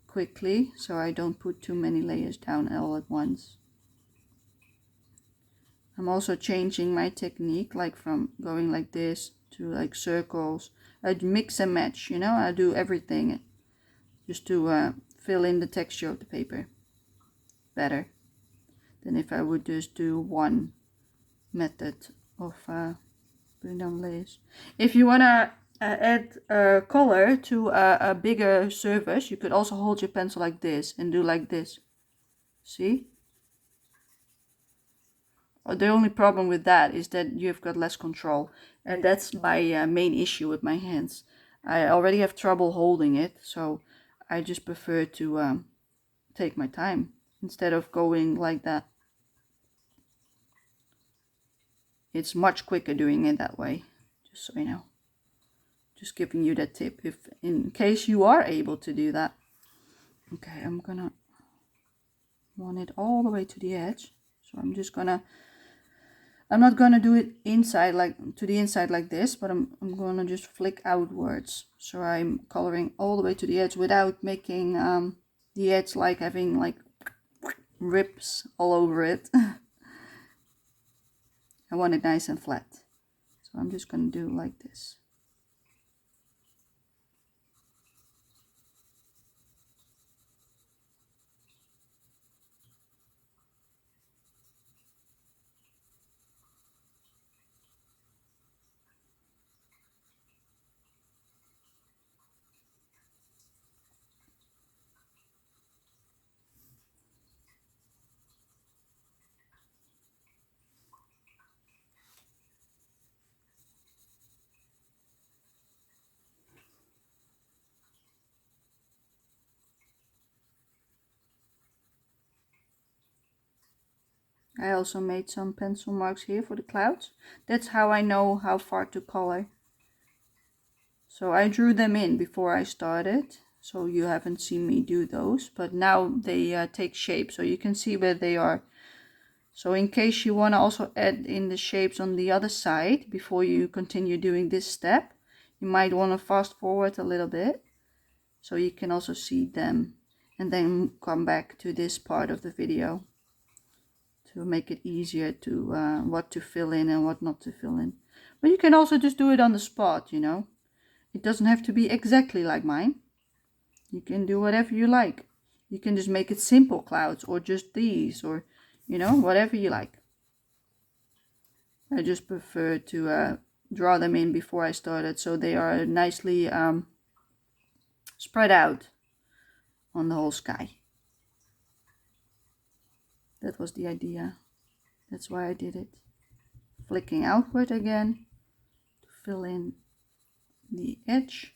quickly, so I don't put too many layers down all at once. I'm also changing my technique, like from going like this to like circles. I mix and match, you know. I do everything just to fill in the texture of the paper better than if I would just do one method of putting down layers. If you want to add color to a bigger surface, you could also hold your pencil like this and do like this. See? The only problem with that is that you've got less control, and that's my main issue with my hands. I already have trouble holding it, so I just prefer to take my time instead of going like that. It's much quicker doing it that way, just so you know. Just giving you that tip if in case you are able to do that. Okay, I'm gonna want it all the way to the edge. So I'm not gonna do it inside like to the inside like this, but I'm gonna just flick outwards. So I'm coloring all the way to the edge without making the edge like having like rips all over it. I want it nice and flat. So I'm just gonna do like this. I also made some pencil marks here for the clouds. That's how I know how far to color. So I drew them in before I started. So you haven't seen me do those, but now they take shape, so you can see where they are. So in case you want to also add in the shapes on the other side before you continue doing this step, you might want to fast forward a little bit so you can also see them, and then come back to this part of the video to make it easier to what to fill in and what not to fill in. But you can also just do it on the spot, you know. It doesn't have to be exactly like mine. You can do whatever you like. You can just make it simple clouds or just these, or you know, whatever you like. I just prefer to draw them in before I started so they are nicely spread out on the whole sky. That was the idea. That's why I did it. Flicking outward again to fill in the edge.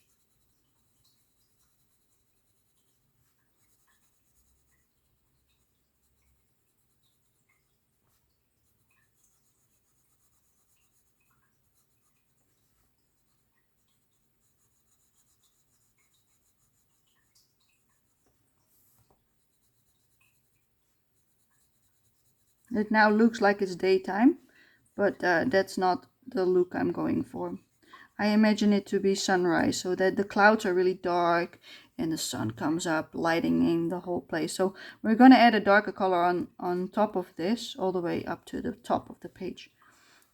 It now looks like it's daytime, but that's not the look I'm going for. I imagine it to be sunrise, so that the clouds are really dark and the sun comes up, lighting in the whole place. So we're going to add a darker color on top of this, all the way up to the top of the page,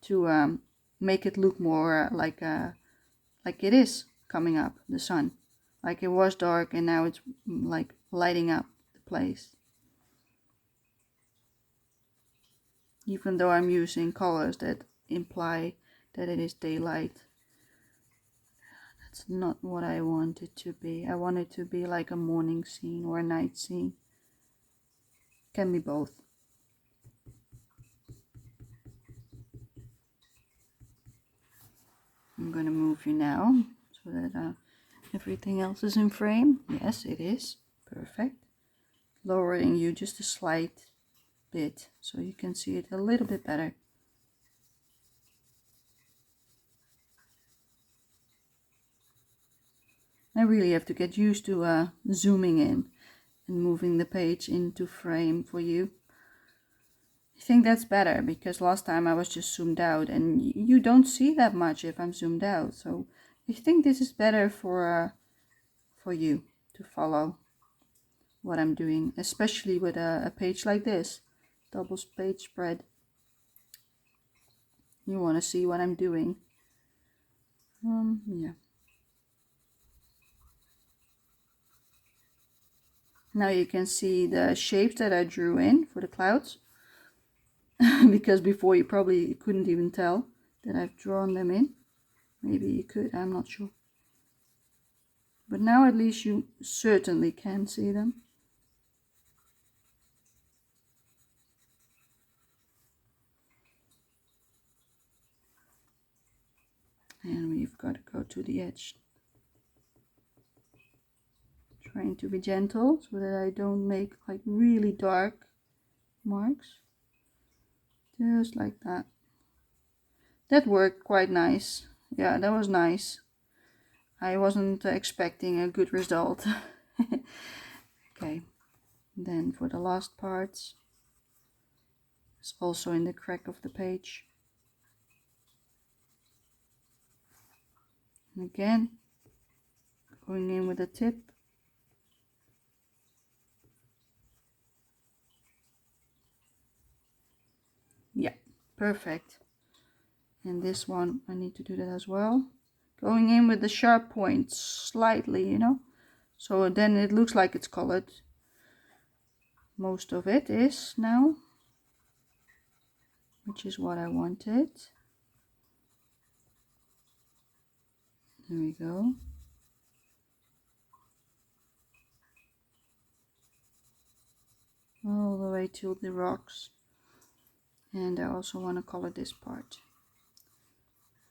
to make it look more like it is coming up, the sun. Like it was dark and now it's like lighting up the place. Even though I'm using colors that imply that it is daylight. That's not what I want it to be. I want it to be like a morning scene or a night scene. Can be both. I'm gonna move you now so that everything else is in frame. Yes, it is. Perfect. Lowering you just a slight bit so you can see it a little bit better. I really have to get used to zooming in and moving the page into frame for you. I think that's better because last time I was just zoomed out and you don't see that much if I'm zoomed out. So I think this is better for you to follow what I'm doing, especially with a page like this, double page spread. You want to see what I'm doing. Yeah. Now you can see the shapes that I drew in for the clouds. Because before you probably couldn't even tell that I've drawn them in. Maybe you could, I'm not sure. But now at least you certainly can see them. you've got to go to the edge. Trying to be gentle so that I don't make like really dark marks. Just like that. That worked quite nice. Yeah, that was nice. I wasn't expecting a good result. Okay, then for the last parts, it's also in the crack of the page. And again, going in with a tip. Yeah, perfect. And this one, I need to do that as well. Going in with the sharp points slightly, you know, so then it looks like it's colored. Most of it is now, which is what I wanted. There we go. All the way to the rocks. And I also want to color this part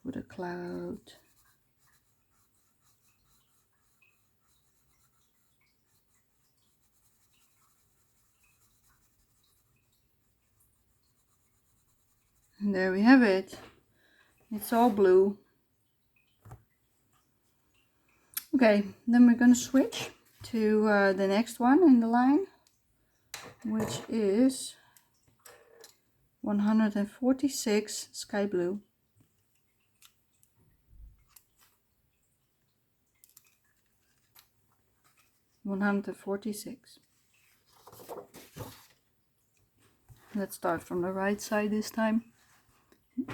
with a cloud. And there we have it. It's all blue. Okay, then we're going to switch to the next one in the line, which is 146 sky blue. (146). Let's start from the right side this time.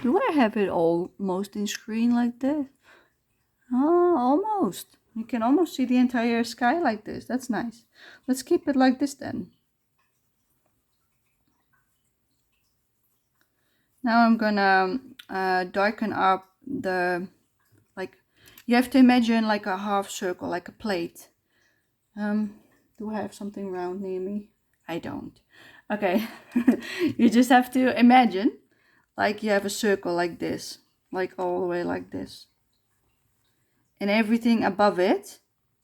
Do I have it almost in screen like this? Oh, almost. You can almost see the entire sky like this. That's nice. Let's keep it like this then. Now I'm gonna darken up the, like, you have to imagine like a half circle, like a plate. Do I have something round near me? I don't. Okay. You just have to imagine like you have a circle like this, like all the way like this. And everything above it,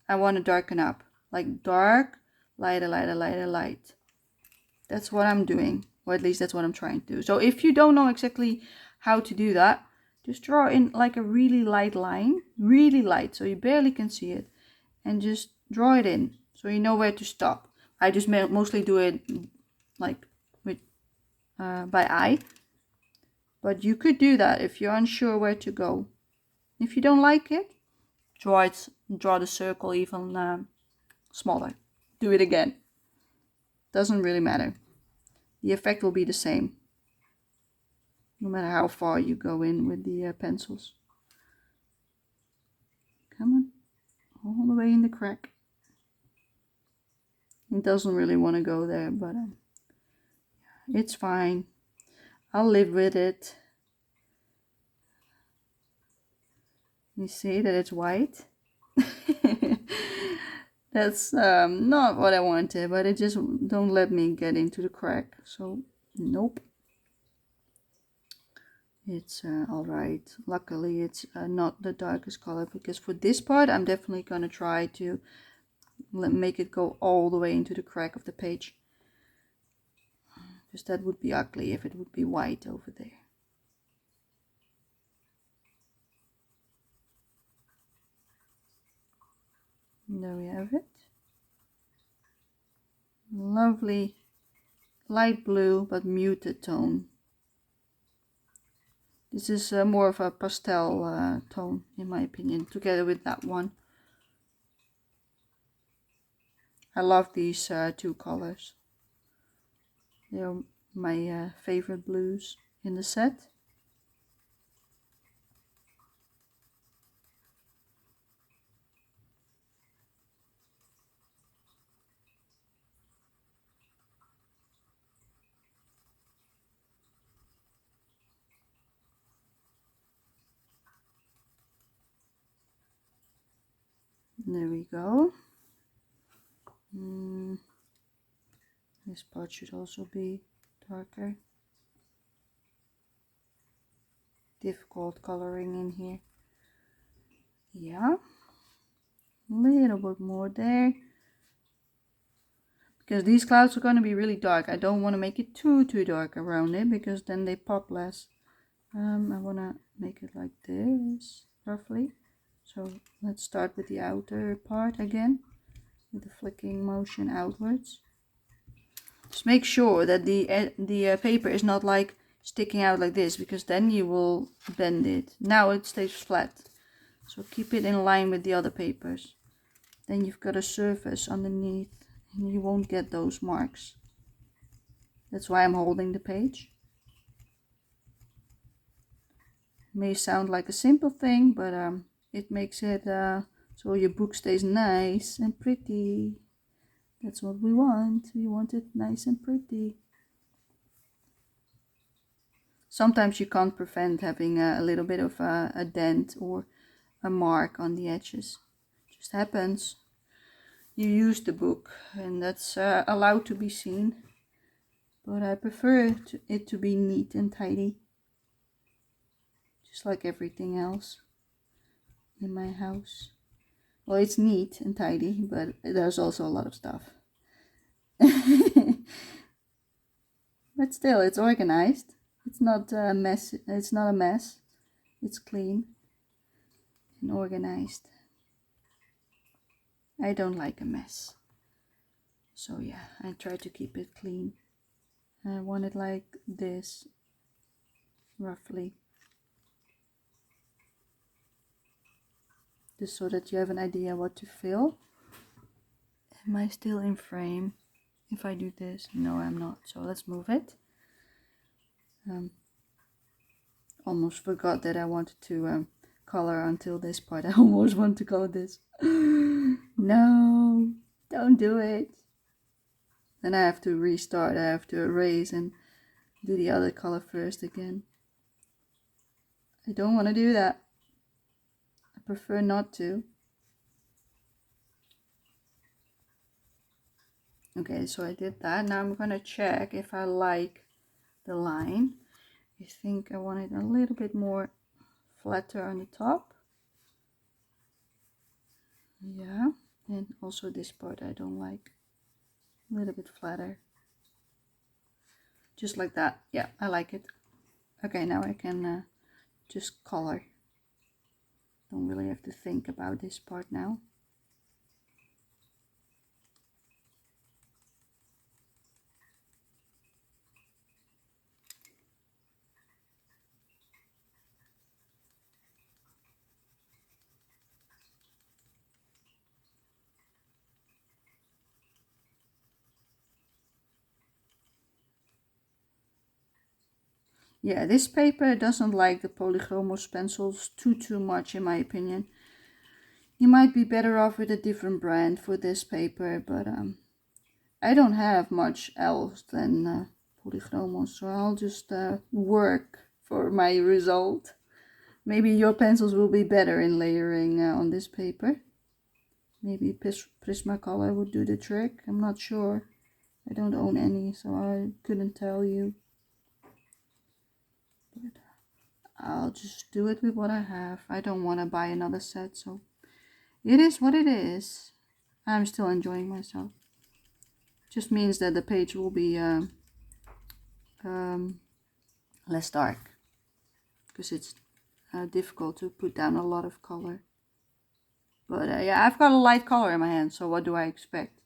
I want to darken up. Like dark, lighter, lighter, lighter, light. That's what I'm doing. Or at least that's what I'm trying to do. So if you don't know exactly how to do that, just draw in like a really light line. Really light, so you barely can see it. And just draw it in, so you know where to stop. I just mostly do it like with by eye. But you could do that if you're unsure where to go. If you don't like it, draw the circle even smaller. Do it again. Doesn't really matter. The effect will be the same, no matter how far you go in with the pencils. Come on, all the way in the crack. It doesn't really want to go there, but it's fine. I'll live with it. You see that it's white? That's not what I wanted, but it just don't let me get into the crack. So nope. It's alright. Luckily it's not the darkest color, because for this part I'm definitely gonna try to make it go all the way into the crack of the page, because that would be ugly if it would be white over there. And there we have it. Lovely light blue but muted tone. This is more of a pastel tone in my opinion, together with that one. I love these two colors. They're my favorite blues in the set. There we go. This part should also be darker. Difficult coloring in here. Yeah, a little bit more there. Because these clouds are going to be really dark. I don't want to make it too dark around it, because then they pop less. I want to make it like this, roughly. So let's start with the outer part again, with the flicking motion outwards. Just make sure that the paper is not like sticking out like this, because then you will bend it. Now it stays flat. So keep it in line with the other papers. Then you've got a surface underneath and you won't get those marks. That's why I'm holding the page. It may sound like a simple thing, but it makes it so your book stays nice and pretty. That's what we want. We want it nice and pretty. Sometimes you can't prevent having a little bit of a dent or a mark on the edges. It just happens. You use the book, and that's allowed to be seen. But I prefer it to be neat and tidy, just like everything else in my house. Well, it's neat and tidy, but there's also a lot of stuff. But still, it's organized. It's not a mess. It's not a mess. It's clean and organized. I don't like a mess. So yeah, I try to keep it clean. I want it like this, roughly. Just so that you have an idea what to fill. Am I still in frame if I do this? No, I'm not. So let's move it. Almost forgot that I wanted to color until this part. I almost want to color this. No, don't do it. Then I have to restart. I have to erase and do the other color first again. I don't want to do that. I prefer not to. Okay, so I did that. Now I'm gonna check if I like the line. I think I want it a little bit more flatter on the top. Yeah, and also this part I don't like. A little bit flatter. Just like that. Yeah, I like it. Okay, now I can just color. Don't really have to think about this part now. Yeah, this paper doesn't like the Polychromos pencils too much, in my opinion. You might be better off with a different brand for this paper, but I don't have much else than Polychromos, so I'll just work for my result. Maybe your pencils will be better in layering on this paper. Maybe Prismacolor would do the trick. I'm not sure. I don't own any, so I couldn't tell you. But I'll just do it with what I have. I don't want to buy another set, so it is what it is. I'm still enjoying myself. Just means that the page will be less dark, because it's difficult to put down a lot of color. But yeah, I've got a light color in my hand, so what do I expect?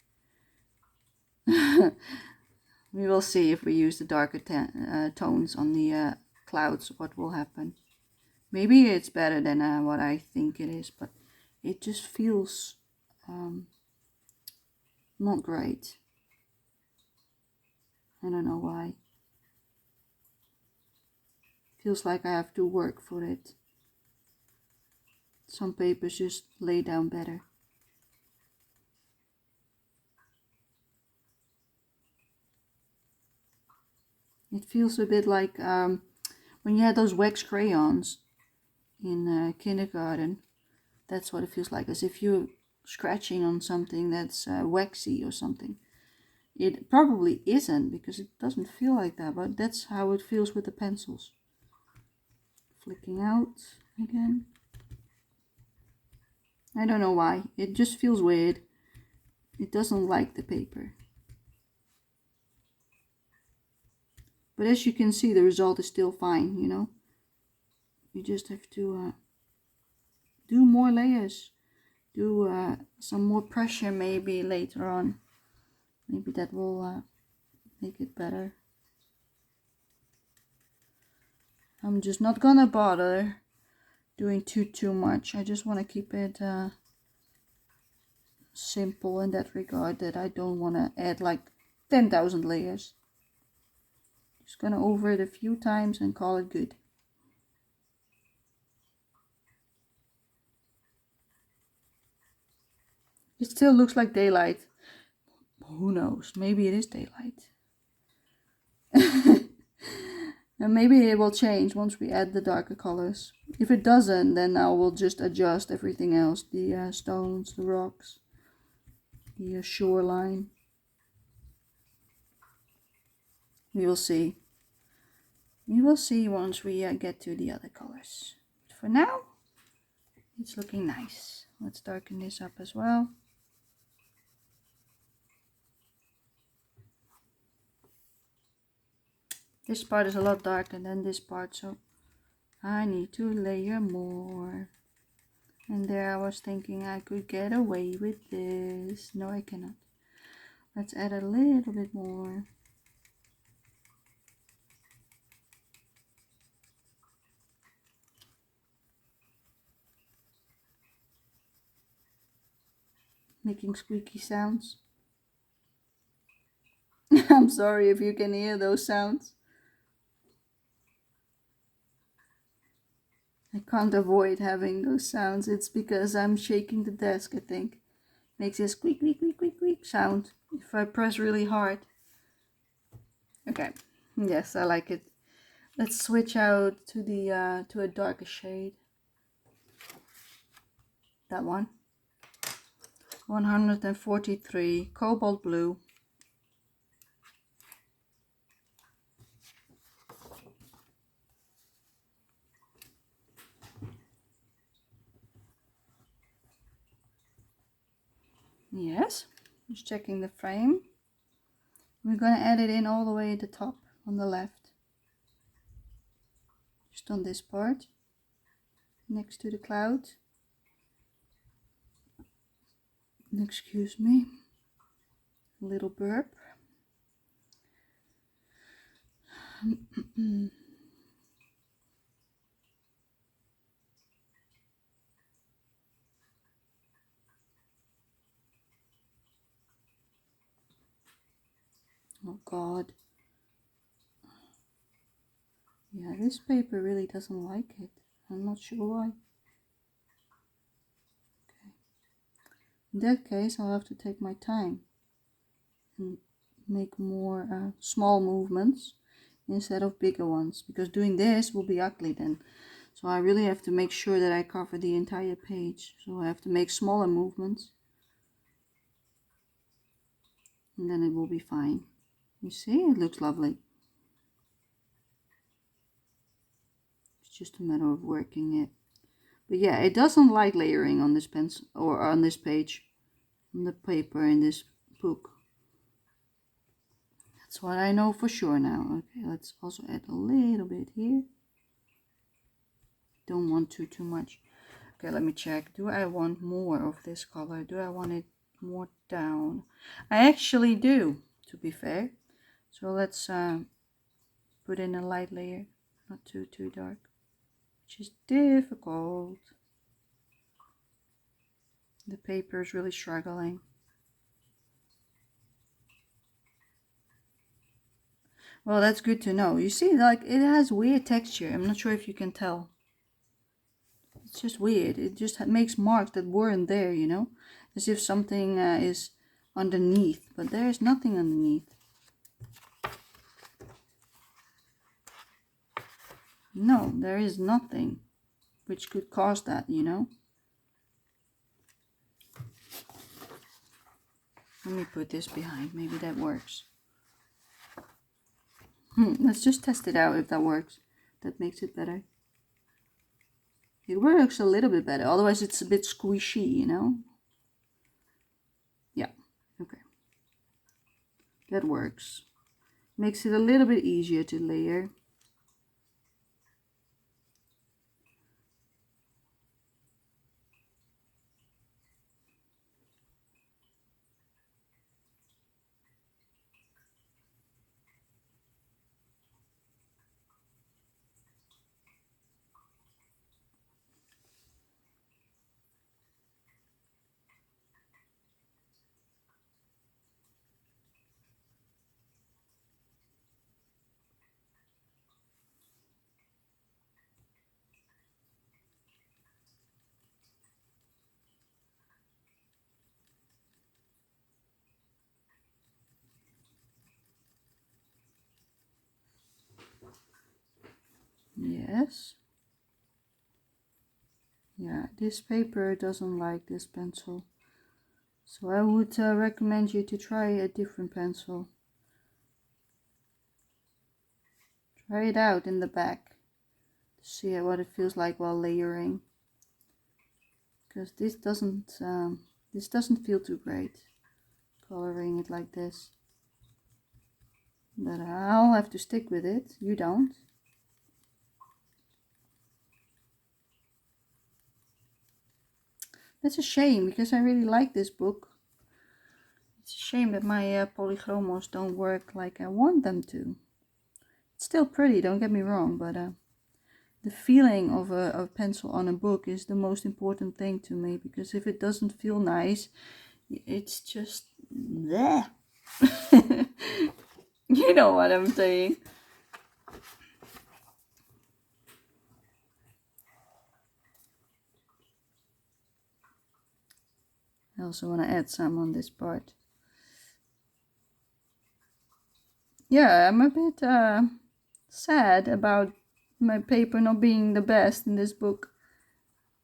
We will see if we use the darker tones on the clouds, what will happen. Maybe it's better than what I think it is, but it just feels not great. I don't know why. Feels like I have to work for it. Some papers just lay down better. It feels a bit like when you had those wax crayons in kindergarten. That's what it feels like, as if you're scratching on something that's waxy or something. It probably isn't, because it doesn't feel like that, but that's how it feels with the pencils. Flicking out again. I don't know why. It just feels weird. It doesn't like the paper. But as you can see, the result is still fine, you know. You just have to do more layers. Do some more pressure maybe later on. Maybe that will make it better. I'm just not gonna bother doing too much. I just want to keep it simple in that regard, that I don't want to add like 10,000 layers. Just gonna over it a few times and call it good. It still looks like daylight. Who knows? Maybe it is daylight. And maybe it will change once we add the darker colors. If it doesn't, then I will just adjust everything else. The stones, the rocks, the shoreline. We will see. We will see once we get to the other colors. But for now, it's looking nice. Let's darken this up as well. This part is a lot darker than this part, so I need to layer more. And there I was thinking I could get away with this. No, I cannot. Let's add a little bit more. Making squeaky sounds. I'm sorry if you can hear those sounds. I can't avoid having those sounds. It's because I'm shaking the desk, I think. Makes a squeak, squeak, squeak, squeak, squeak sound if I press really hard. Okay, yes, I like it. Let's switch out to the to a darker shade. That one. 143 cobalt blue. Yes, just checking the frame. We're gonna add it in all the way at the top on the left. Just on this part, next to the cloud. Excuse me, a little burp. Oh God. Yeah, this paper really doesn't like it. I'm not sure why. Okay. In that case, I'll have to take my time and make more small movements instead of bigger ones, because doing this will be ugly then. So I really have to make sure that I cover the entire page. So I have to make smaller movements, and then it will be fine. You see, it looks lovely. It's just a matter of working it. But yeah, it doesn't like layering on this pencil or on this page, on the paper in this book. That's what I know for sure now. Okay, let's also add a little bit here. Don't want too much. Okay, let me check. Do I want more of this color? Do I want it more down? I actually do, to be fair. So let's put in a light layer, not too dark, which is difficult. The paper is really struggling. Well, that's good to know. You see, like, it has weird texture. I'm not sure if you can tell. It's just weird. It just makes marks that weren't there, you know, as if something is underneath, but there's nothing underneath. No, there is nothing which could cause that, you know. Let me put this behind. Maybe that works. Let's just test it out if that works. That makes it better. It works a little bit better, otherwise it's a bit squishy, you know? Yeah, okay. That works. Makes it a little bit easier to layer. Yes. Yeah, this paper doesn't like this pencil. So I would recommend you to try a different pencil. Try it out in the back to see what it feels like while layering. Because this doesn't feel too great, coloring it like this. But I'll have to stick with it. You don't. That's a shame because I really like this book. It's a shame that my polychromos don't work like I want them to. It's still pretty, don't get me wrong, but the feeling of a pencil on a book is the most important thing to me, because if it doesn't feel nice, it's just bleh. You know what I'm saying. I also want to add some on this part. Yeah, I'm a bit sad about my paper not being the best in this book.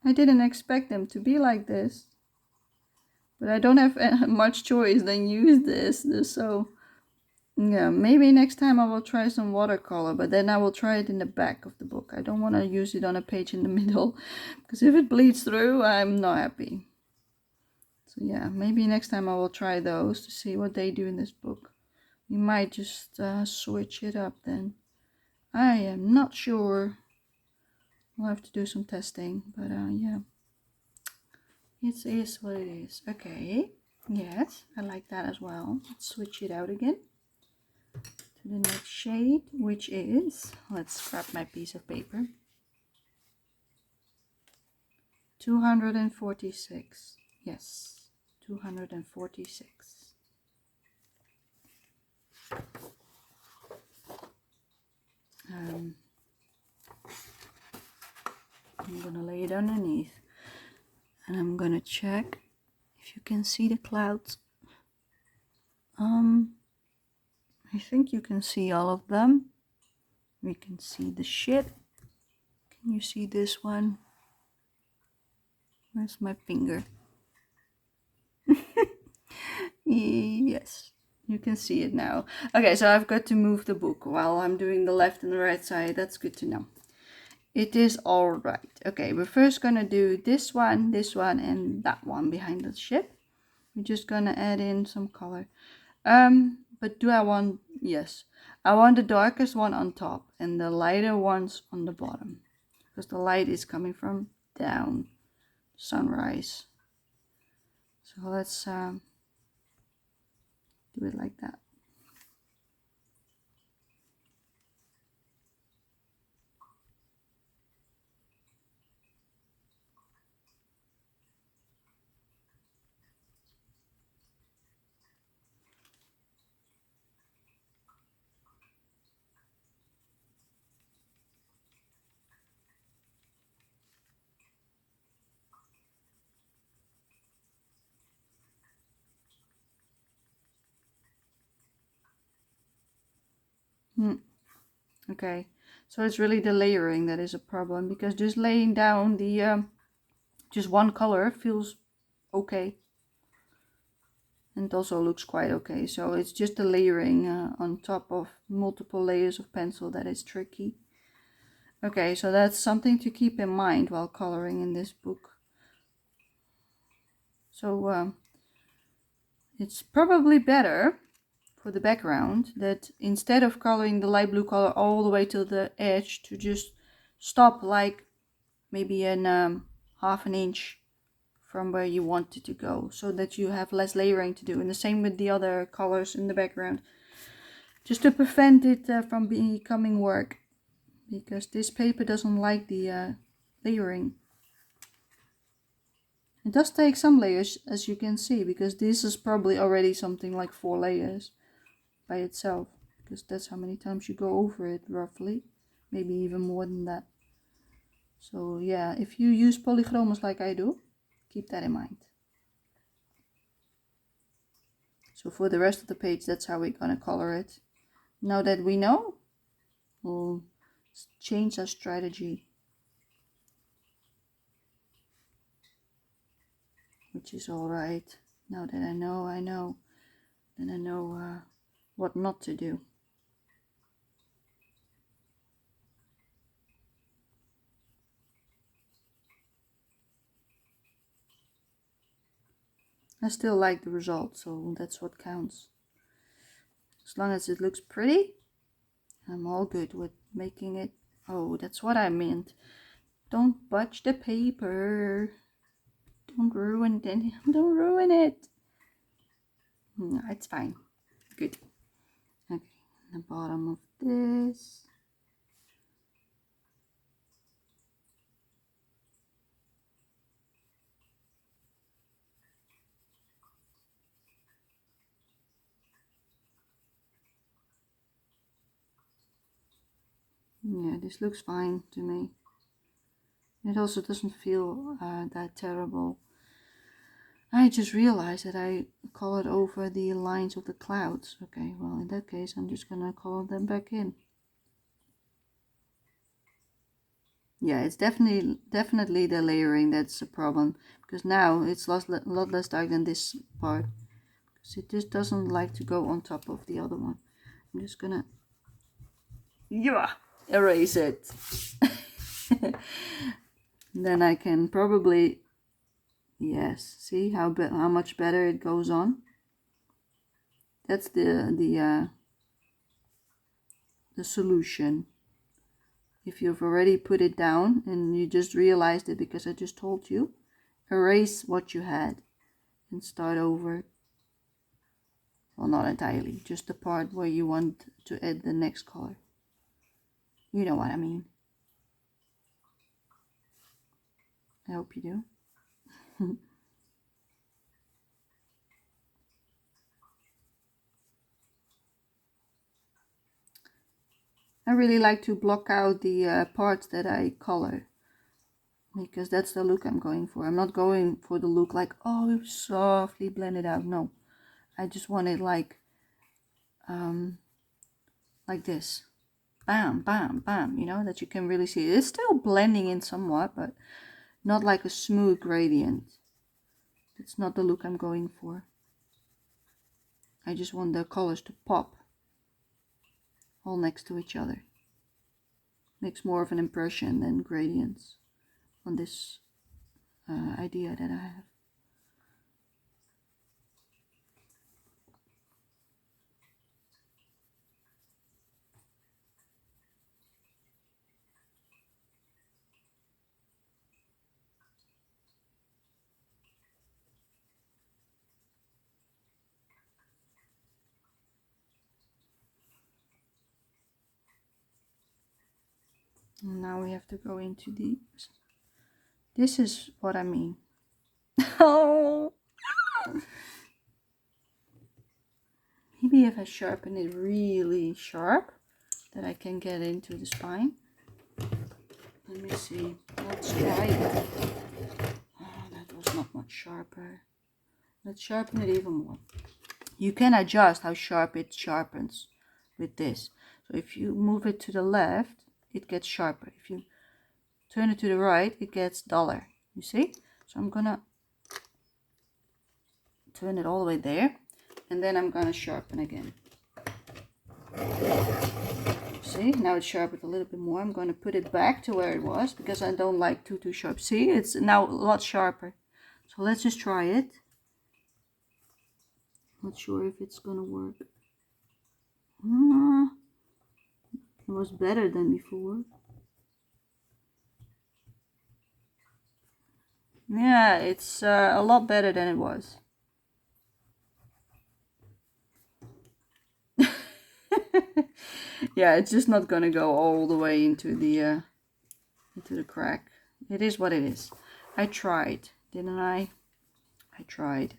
I didn't expect them to be like this. But I don't have much choice than use this. So yeah, maybe next time I will try some watercolor, but then I will try it in the back of the book. I don't want to use it on a page in the middle, because if it bleeds through, I'm not happy. So yeah, maybe next time I will try those to see what they do in this book. We might just switch it up then. I am not sure. We'll have to do some testing, but yeah. It is what it is. Okay. Yes, I like that as well. Let's switch it out again to the next shade, which is, let's grab my piece of paper, 246. Yes, 246. I'm gonna lay it underneath, and I'm gonna check if you can see the clouds. I think you can see all of them. We can see the ship. Can you see this one? Where's my finger? Yes, you can see it now. Okay, so I've got to move the book while I'm doing the left and the right side. That's good to know. It is all right. Okay, we're first gonna do this one, and that one behind the ship. We're just gonna add in some color. But do I want, yes, I want the darkest one on top and the lighter ones on the bottom, because the light is coming from down, sunrise. So let's do it like that. Okay, so it's really the layering that is a problem, because just laying down the just one color feels okay, and it also looks quite okay. So it's just the layering on top of multiple layers of pencil that is tricky. Okay, so that's something to keep in mind while coloring in this book. So it's probably better for the background that instead of coloring the light blue color all the way to the edge, to just stop like maybe an half an inch from where you want it to go, so that you have less layering to do. And the same with the other colors in the background, just to prevent it from becoming work, because this paper doesn't like the layering. It does take some layers, as you can see, because this is probably already something like 4 layers by itself, because that's how many times you go over it roughly, maybe even more than that. So yeah, if you use polychromos like I do, keep that in mind. So for the rest of the page, that's how we're gonna color it. Now that we know, we'll change our strategy, which is all right. Now that I know, then I know what not to do. I still like the result, so that's what counts. As long as it looks pretty, I'm all good with making it. Oh, that's what I meant. Don't budge the paper. Don't ruin it. Don't ruin it. No, it's fine. Good. Okay, the bottom of this. Yeah, this looks fine to me. It also doesn't feel that terrible. I just realized that I colored over the lines of the clouds. Okay, well in that case I'm just gonna color them back in. Yeah, it's definitely the layering that's the problem, because now it's a lot less dark than this part, because it just doesn't like to go on top of the other one. I'm just gonna erase it. Then I can probably, yes, see how much better it goes on. That's the solution. If you've already put it down and you just realized it because I just told you, erase what you had and start over. Well, not entirely, just the part where you want to add the next color. You know what I mean. I hope you do. I really like to block out the parts that I color, because that's the look I'm going for. I'm not going for the look like, oh, softly blend it out. No, I just want it like this. Bam, bam, bam, you know, that you can really see. It's still blending in somewhat, but not like a smooth gradient. That's not the look I'm going for. I just want the colors to pop all next to each other. Makes more of an impression than gradients on this idea that I have. And now we have to go into the, this is what I mean. Oh, maybe if I sharpen it really sharp, that I can get into the spine. Let me see. Let's try it. Oh, that was not much sharper. Let's sharpen it even more. You can adjust how sharp it sharpens with this. So if you move it to the left, it gets sharper. If you turn it to the right, it gets duller. You see? So I'm gonna turn it all the way there, and then I'm gonna sharpen again. See, now it's sharpened a little bit more. I'm going to put it back to where it was because I don't like too sharp. See, it's now a lot sharper. So let's just try it. Not sure if it's gonna work. It was better than before. Yeah, it's a lot better than it was. Yeah, it's just not gonna go all the way into the crack. It is what it is. I tried, didn't I? I tried.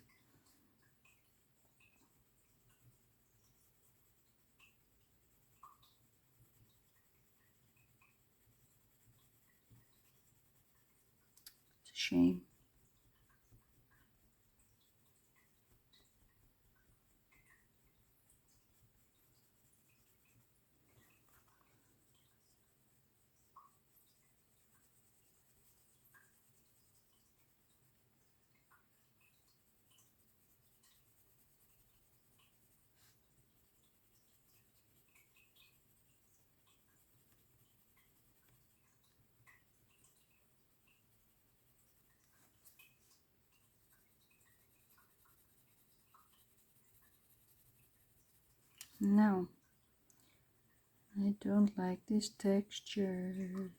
It's a shame. No, I don't like this texture.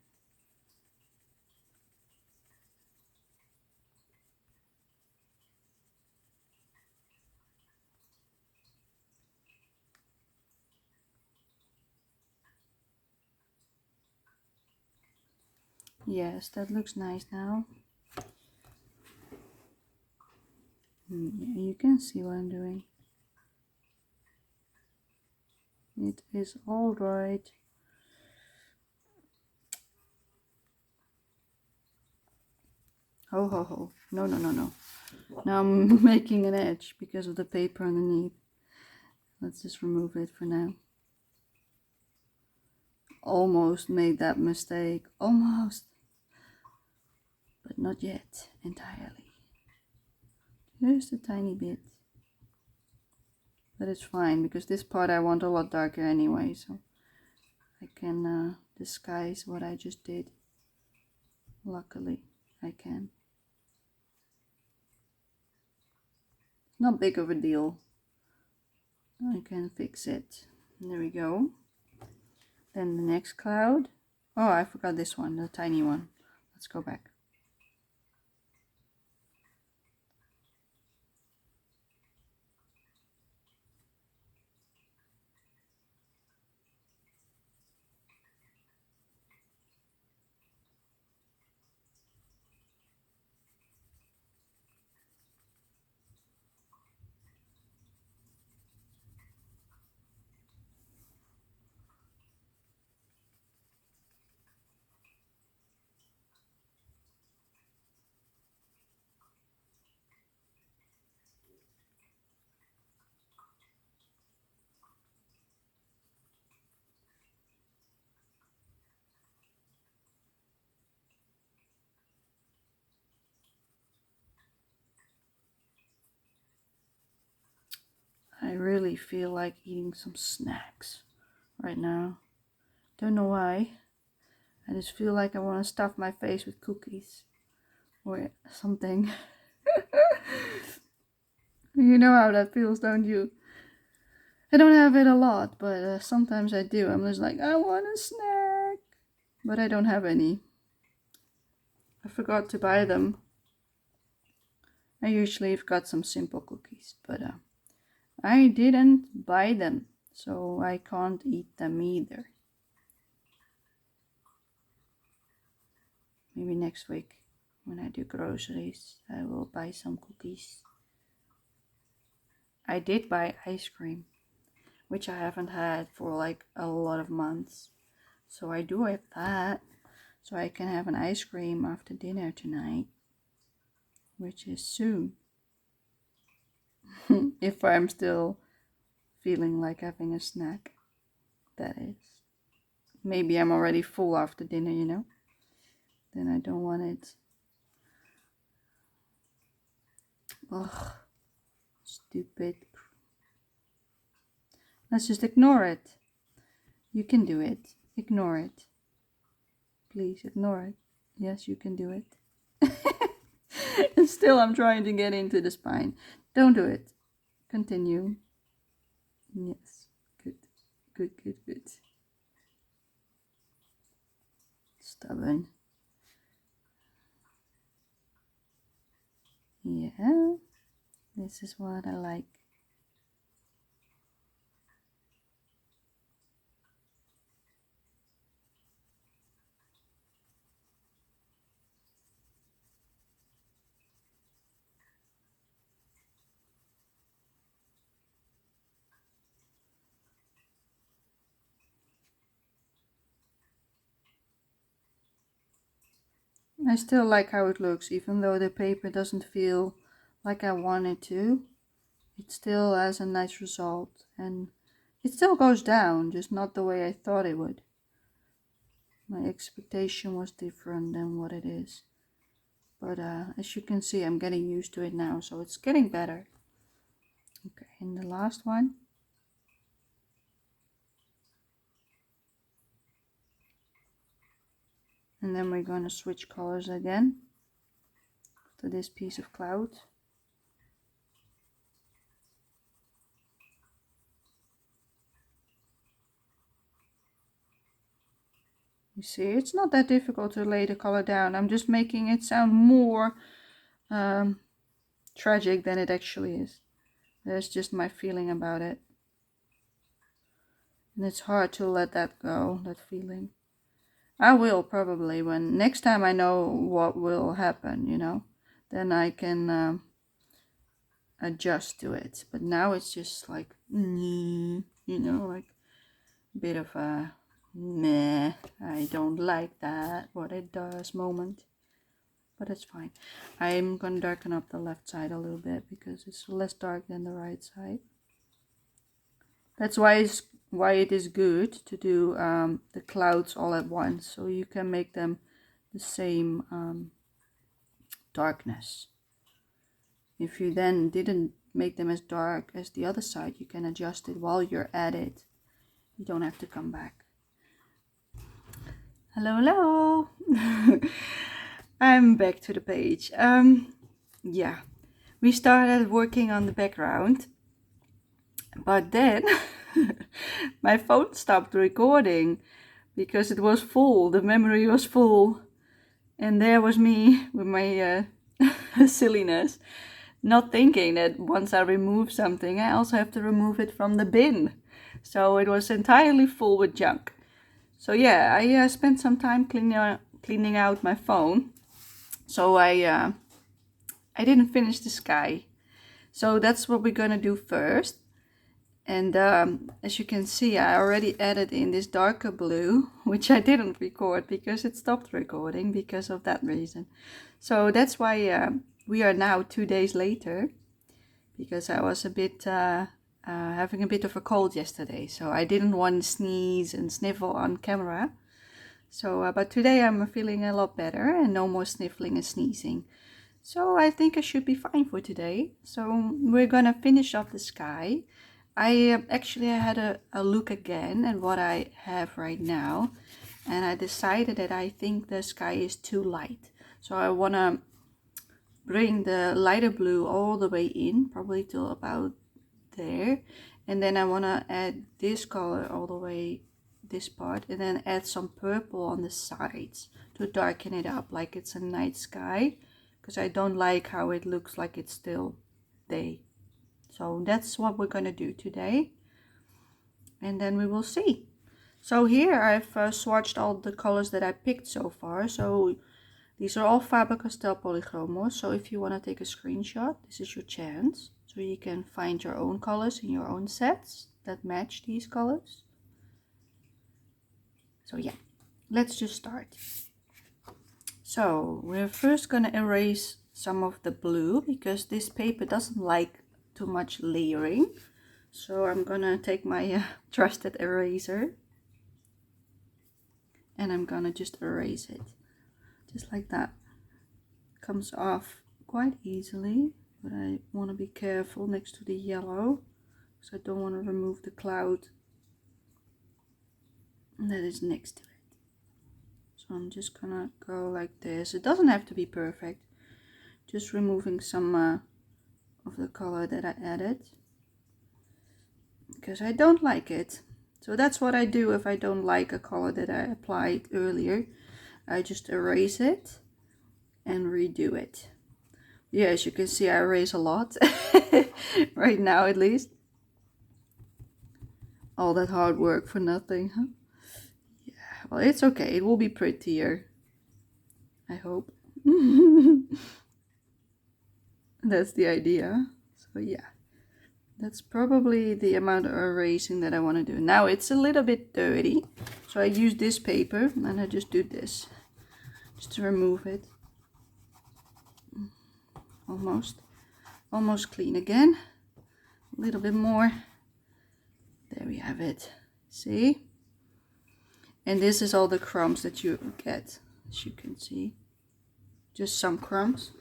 Yes, that looks nice now. You can see what I'm doing. It is all right. Ho ho ho. No, no, no, no. Now I'm making an edge because of the paper underneath. Let's just remove it for now. Almost made that mistake. Almost. But not yet entirely. Just a tiny bit. But it's fine because this part I want a lot darker anyway, so I can disguise what I just did. Luckily, I can. It's not big of a deal. I can fix it. There we go. Then the next cloud. Oh, I forgot this one, the tiny one. Let's go back. I really feel like eating some snacks right now. Don't know why. I just feel like I want to stuff my face with cookies or something. You know how that feels, don't you? I don't have it a lot, but sometimes I do. I'm just like, I want a snack. But I don't have any. I forgot to buy them. I usually have got some simple cookies, but I didn't buy them, so I can't eat them either. Maybe next week when I do groceries, I will buy some cookies. I did buy ice cream, which I haven't had for like a lot of months. So I do have that. So I can have an ice cream after dinner tonight, which is soon. If I'm still feeling like having a snack, that is. Maybe I'm already full after dinner, you know? Then I don't want it. Ugh, stupid. Let's just ignore it. You can do it. Ignore it. Please ignore it. Yes, you can do it. And still I'm trying to get into the spine. Don't do it. Continue. Yes. Good. Good, good, good. Stubborn. Yeah. This is what I like. I still like how it looks, even though the paper doesn't feel like I want it to. It still has a nice result, and it still goes down, just not the way I thought it would. My expectation was different than what it is. But as you can see, I'm getting used to it now, so it's getting better. Okay, and the last one. And then we're going to switch colors again to this piece of cloud. You see, it's not that difficult to lay the color down. I'm just making it sound more tragic than it actually is. That's just my feeling about it. And it's hard to let that go, that feeling. I will probably when next time I know what will happen, you know, then I can adjust to it. But now it's just like, you know, like a bit of a meh, I don't like that, what it does moment. But it's fine. I'm gonna darken up the left side a little bit because it's less dark than the right side. That's why it is good to do the clouds all at once, so you can make them the same darkness. If you then didn't make them as dark as the other side, you can adjust it while you're at it. You don't have to come back. Hello, hello. I'm back to the page. Yeah, we started working on the background, but then my phone stopped recording because it was full. The memory was full, and there was me with my silliness, not thinking that once I remove something, I also have to remove it from the bin. So it was entirely full with junk. So yeah, I spent some time cleaning out my phone. So I didn't finish the sky. So that's what we're gonna do first. And as you can see, I already added in this darker blue, which I didn't record because it stopped recording because of that reason. So that's why we are now 2 days later, because I was a bit having a bit of a cold yesterday. So I didn't want to sneeze and sniffle on camera. So, but today I'm feeling a lot better and no more sniffling and sneezing. So I think I should be fine for today. So we're gonna finish off the sky. I actually had a look again at what I have right now, and I decided that I think the sky is too light. So I wanna bring the lighter blue all the way in, probably till about there, and then I wanna add this color all the way this part, and then add some purple on the sides to darken it up like it's a night sky, because I don't like how it looks like it's still day. So that's what we're gonna do today, and then we will see. So here I've swatched all the colors that I picked so far. So these are all Faber-Castell Polychromos. So if you want to take a screenshot, this is your chance. So you can find your own colors in your own sets that match these colors. So yeah, let's just start. So we're first gonna erase some of the blue because this paper doesn't like too much layering. So I'm gonna take my trusted eraser and I'm gonna just erase it. Just like that. Comes off quite easily, but I want to be careful next to the yellow because I don't want to remove the cloud. that is next to it. So I'm just gonna go like this. It doesn't have to be perfect. Just removing some of the color that I added, because I don't like it. So that's what I do if I don't like a color that I applied earlier. I just erase it and redo it. Yeah, as you can see, I erase a lot right now, at least. All that hard work for nothing, huh? Yeah, well, it's okay. It will be prettier, I hope. That's the idea. So yeah, that's probably the amount of erasing that I want to do. Now it's a little bit dirty, so I use this paper and I just do this, just to remove it. Almost clean again. A little bit more. There we have it. See? And this is all the crumbs that you get, as you can see. Just some crumbs.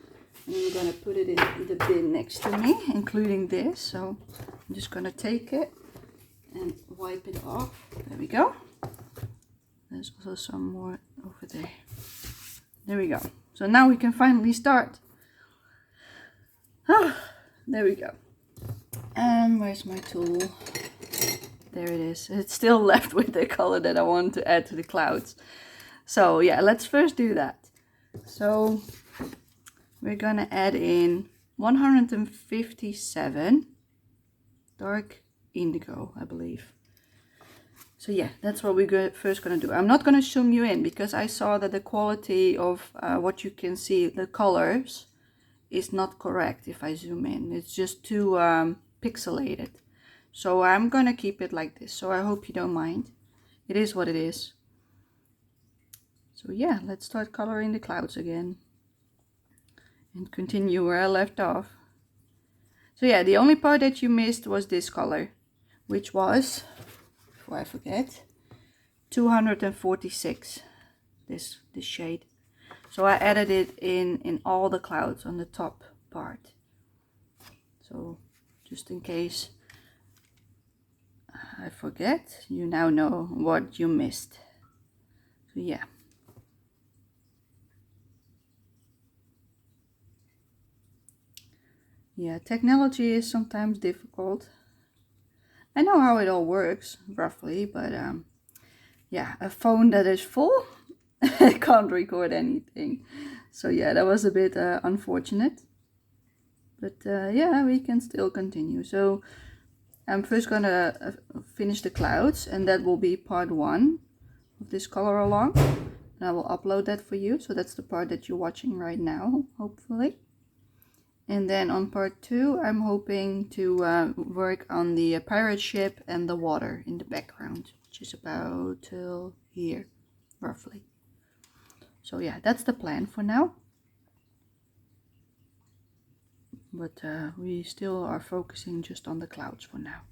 And I'm gonna put it in the bin next to me, including this. So I'm just gonna take it and wipe it off. There we go. There's also some more over there. There we go. So now we can finally start. Ah, there we go. And where's my tool? There it is. It's still left with the color that I want to add to the clouds. So yeah, let's first do that. So we're gonna add in 157 dark indigo, I believe. So yeah, that's what we're first gonna do. I'm not gonna zoom you in because I saw that the quality of what you can see, the colors, is not correct if I zoom in. It's just too pixelated. So I'm gonna keep it like this. So I hope you don't mind. It is what it is. So yeah, let's start coloring the clouds again. And continue where I left off. So yeah, the only part that you missed was this color, which was, before I forget, 246, this shade. So I added it in all the clouds on the top part. So just in case I forget, you now know what you missed. So yeah. Yeah, technology is sometimes difficult. I know how it all works, roughly, but yeah, a phone that is full can't record anything. So yeah, that was a bit unfortunate. But yeah, we can still continue. So I'm first gonna finish the clouds, and that will be part 1 of this color along. And I will upload that for you. So that's the part that you're watching right now, hopefully. And then on part 2, I'm hoping to work on the pirate ship and the water in the background, which is about till here, roughly. So yeah, that's the plan for now. But we still are focusing just on the clouds for now.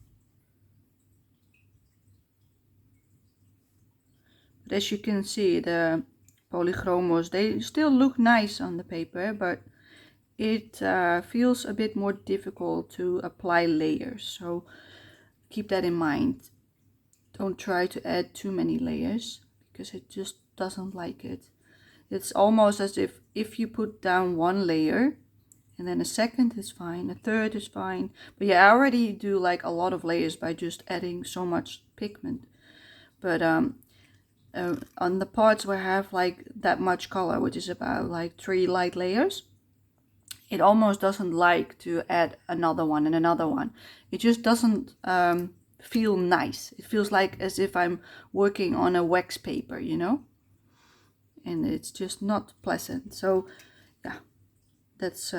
But as you can see, the polychromos, they still look nice on the paper, but it feels a bit more difficult to apply layers, so keep that in mind. Don't try to add too many layers because it just doesn't like it. It's almost as if you put down one layer and then a second is fine, a third is fine. But yeah, I already do like a lot of layers by just adding so much pigment. But on the parts where I have like that much color, which is about like 3 light layers, it almost doesn't like to add another one and another one. It just doesn't feel nice. It feels like as if I'm working on a wax paper, you know? And it's just not pleasant. So yeah, that's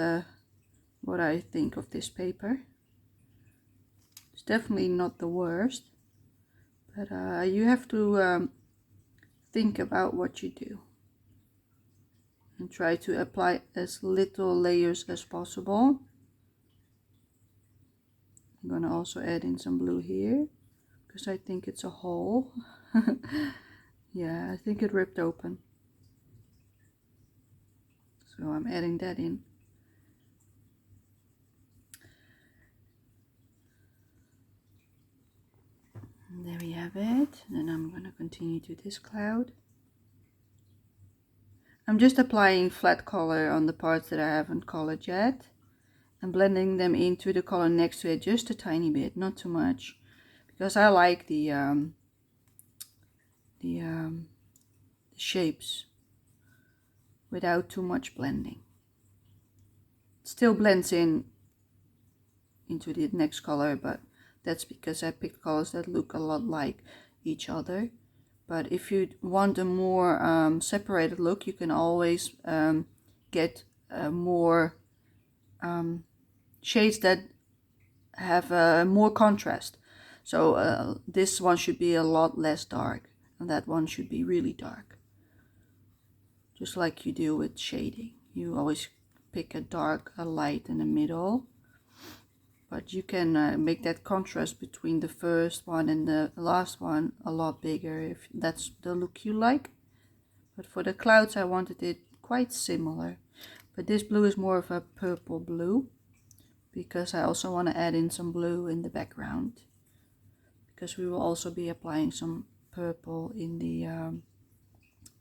what I think of this paper. It's definitely not the worst, but you have to think about what you do and try to apply as little layers as possible. I'm gonna also add in some blue here because I think it's a hole. Yeah, I think it ripped open. So I'm adding that in. And there we have it. Then I'm going to continue to this cloud. I'm just applying flat color on the parts that I haven't colored yet. And blending them into the color next to it just a tiny bit, not too much. Because I like the shapes without too much blending. It still blends in into the next color, but that's because I picked colors that look a lot like each other. But if you want a more separated look, you can always get more shades that have more contrast. So this one should be a lot less dark, and that one should be really dark. Just like you do with shading. You always pick a light in the middle. But you can make that contrast between the first one and the last one a lot bigger if that's the look you like. But for the clouds I wanted it quite similar. But this blue is more of a purple blue, because I also want to add in some blue in the background. Because we will also be applying some purple in the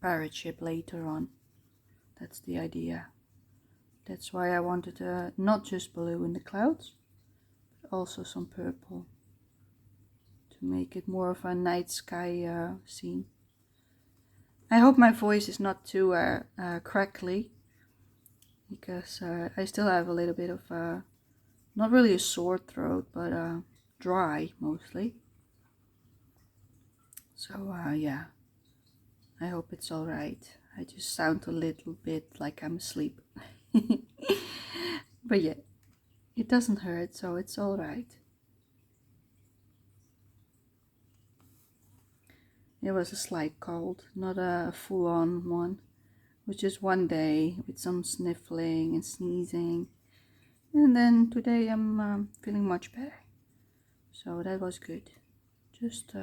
pirate ship later on. That's the idea. That's why I wanted not just blue in the clouds, but also some purple, to make it more of a night sky scene. I hope my voice is not too crackly, because I still have a little bit of not really a sore throat, but dry mostly. So yeah, I hope it's alright. I just sound a little bit like I'm asleep. But yeah, it doesn't hurt, so it's alright. It was a slight cold, not a full-on one. It was just one day with some sniffling and sneezing. And then today I'm feeling much better. So that was good. Just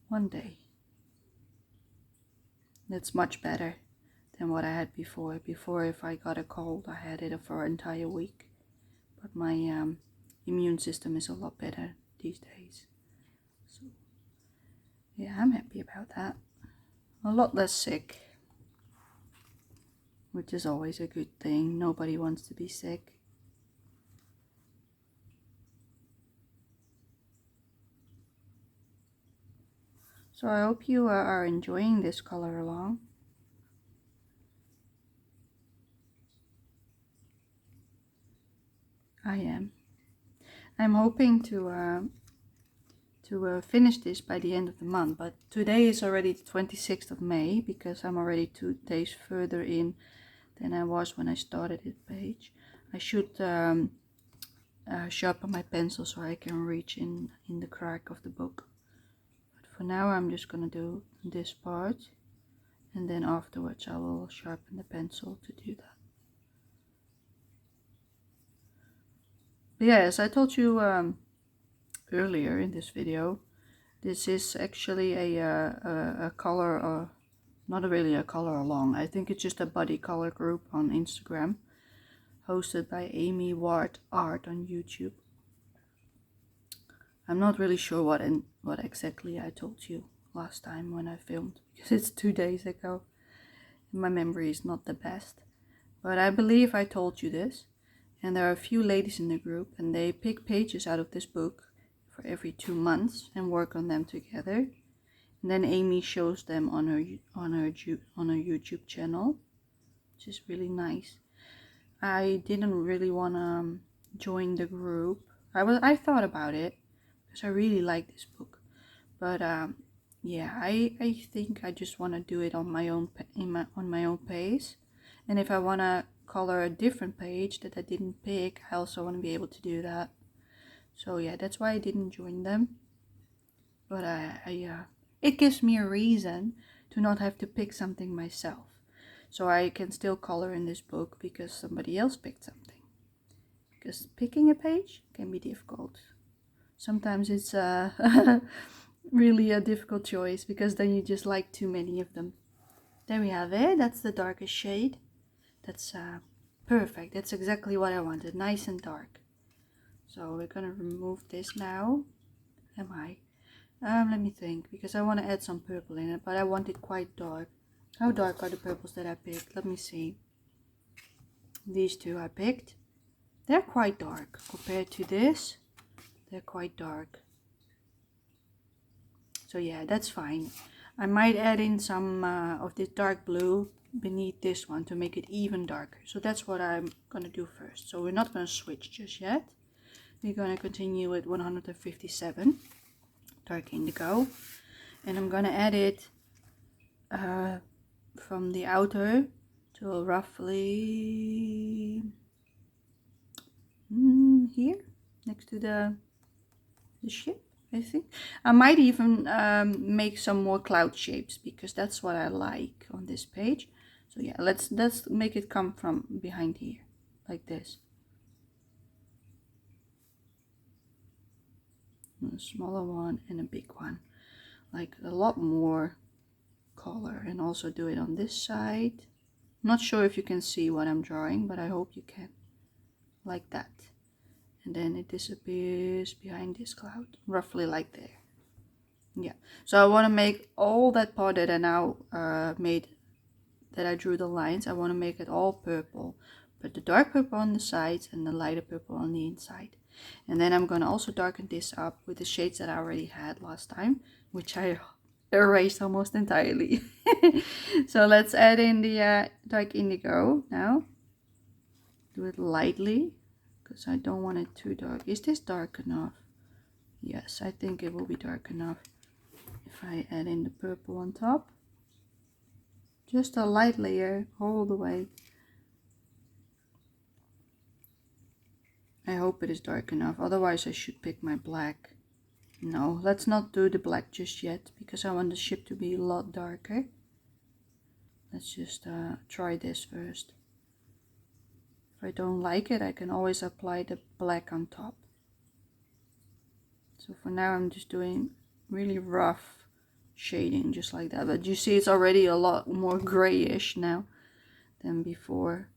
one day. That's much better than what I had before. Before, if I got a cold, I had it for an entire week. But my immune system is a lot better these days. So yeah, I'm happy about that. A lot less sick, which is always a good thing. Nobody wants to be sick. So I hope you are enjoying this color along. I am. I'm hoping to finish this by the end of the month, but today is already the 26th of May, because I'm already 2 days further in than I was when I started this page. I should sharpen my pencil so I can reach in the crack of the book. But for now I'm just gonna do this part, and then afterwards I will sharpen the pencil to do that. But yeah, as I told you earlier in this video, this is actually a color, or not really a color along. I think it's just a buddy color group on Instagram, hosted by Amy Ward Art on YouTube. I'm not really sure what exactly I told you last time when I filmed, because it's 2 days ago. My memory is not the best, but I believe I told you this. And there are a few ladies in the group, and they pick pages out of this book for every 2 months and work on them together. And then Amy shows them on her YouTube channel, which is really nice. I didn't really want to join the group. I thought about it, because I really like this book, but yeah, I think I just want to do it on my own on my own pace. And if I want to color a different page that I didn't pick, I also want to be able to do that. So yeah, that's why I didn't join them. But it gives me a reason to not have to pick something myself, so I can still color in this book because somebody else picked something. Because picking a page can be difficult. Sometimes it's really a difficult choice, because then you just like too many of them. There we have it. That's the darkest shade. That's perfect. That's exactly what I wanted. Nice and dark. So we're gonna remove this now. Am I? Let me think, because I want to add some purple in it, but I want it quite dark. How dark are the purples that I picked? Let me see. These two I picked. They're quite dark compared to this. They're quite dark. So yeah, that's fine. I might add in some of this dark blue beneath this one to make it even darker. So that's what I'm gonna do first. So we're not gonna switch just yet. We're gonna continue with 157 dark indigo, and I'm gonna add it from the outer to roughly here next to the ship, I think. I might even make some more cloud shapes, because that's what I like on this page. So yeah, let's make it come from behind here, like this. A smaller one and a big one, like a lot more color. And also do it on this side. Not sure if you can see what I'm drawing, but I hope you can. Like that. And then it disappears behind this cloud, roughly like there. Yeah, so I want to make all that part that I now made, that I drew the lines, I want to make it all purple, but the dark purple on the sides and the lighter purple on the inside. And then I'm going to also darken this up with the shades that I already had last time, which I erased almost entirely. So let's add in the dark indigo now. Do it lightly, because I don't want it too dark. Is this dark enough? Yes, I think it will be dark enough if I add in the purple on top. Just a light layer all the way. I hope it is dark enough, otherwise I should pick my black. No, let's not do the black just yet, because I want the ship to be a lot darker. Let's just try this first. If I don't like it, I can always apply the black on top. So for now I'm just doing really rough shading, just like that. But you see it's already a lot more grayish now than before.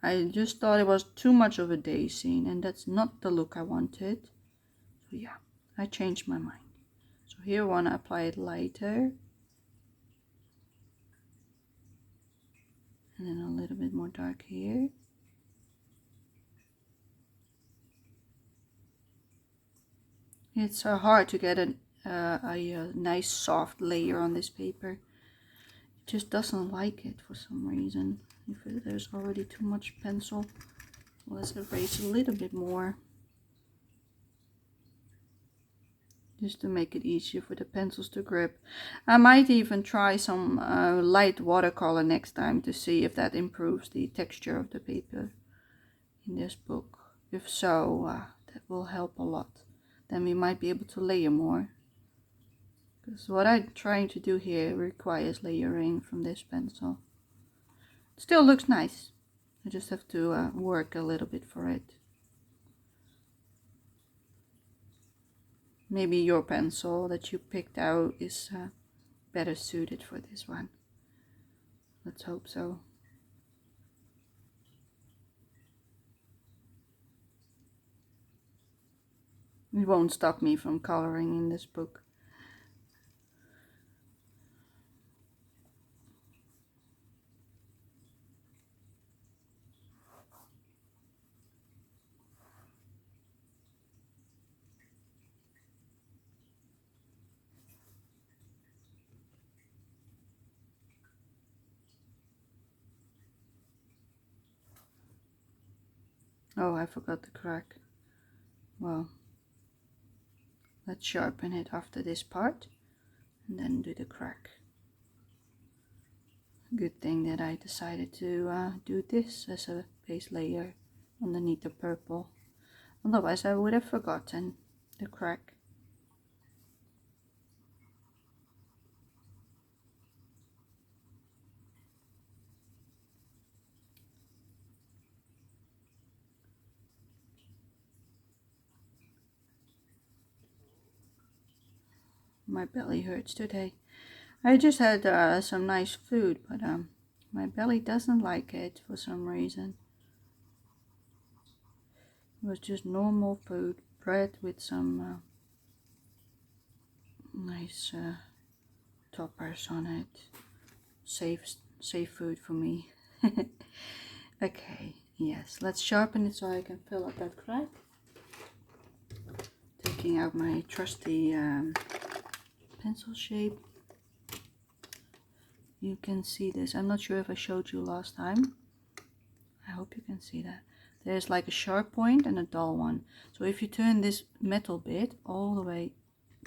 I just thought it was too much of a day scene, and that's not the look I wanted. So yeah, I changed my mind. So here I want to apply it lighter. And then a little bit more dark here. It's hard to get a nice soft layer on this paper. It just doesn't like it for some reason. If there's already too much pencil, let's erase a little bit more, just to make it easier for the pencils to grip. I might even try some light watercolor next time to see if that improves the texture of the paper in this book. If so, that will help a lot. Then we might be able to layer more. Because what I'm trying to do here requires layering from this pencil. It still looks nice. I just have to work a little bit for it. Maybe your pencil that you picked out is better suited for this one. Let's hope so. It won't stop me from coloring in this book. Oh, I forgot the crack. Well, let's sharpen it after this part and then do the crack. Good thing that I decided to do this as a base layer underneath the purple. Otherwise I would have forgotten the crack. My belly hurts today. I just had some nice food, but my belly doesn't like it for some reason. It was just normal food, bread with some Nice toppers on it. Safe food for me. Okay, yes, let's sharpen it so I can fill up that crack. Taking out my trusty pencil shape. You can see this. I'm not sure if I showed you last time. I hope you can see that. There's like a sharp point and a dull one. So if you turn this metal bit all the way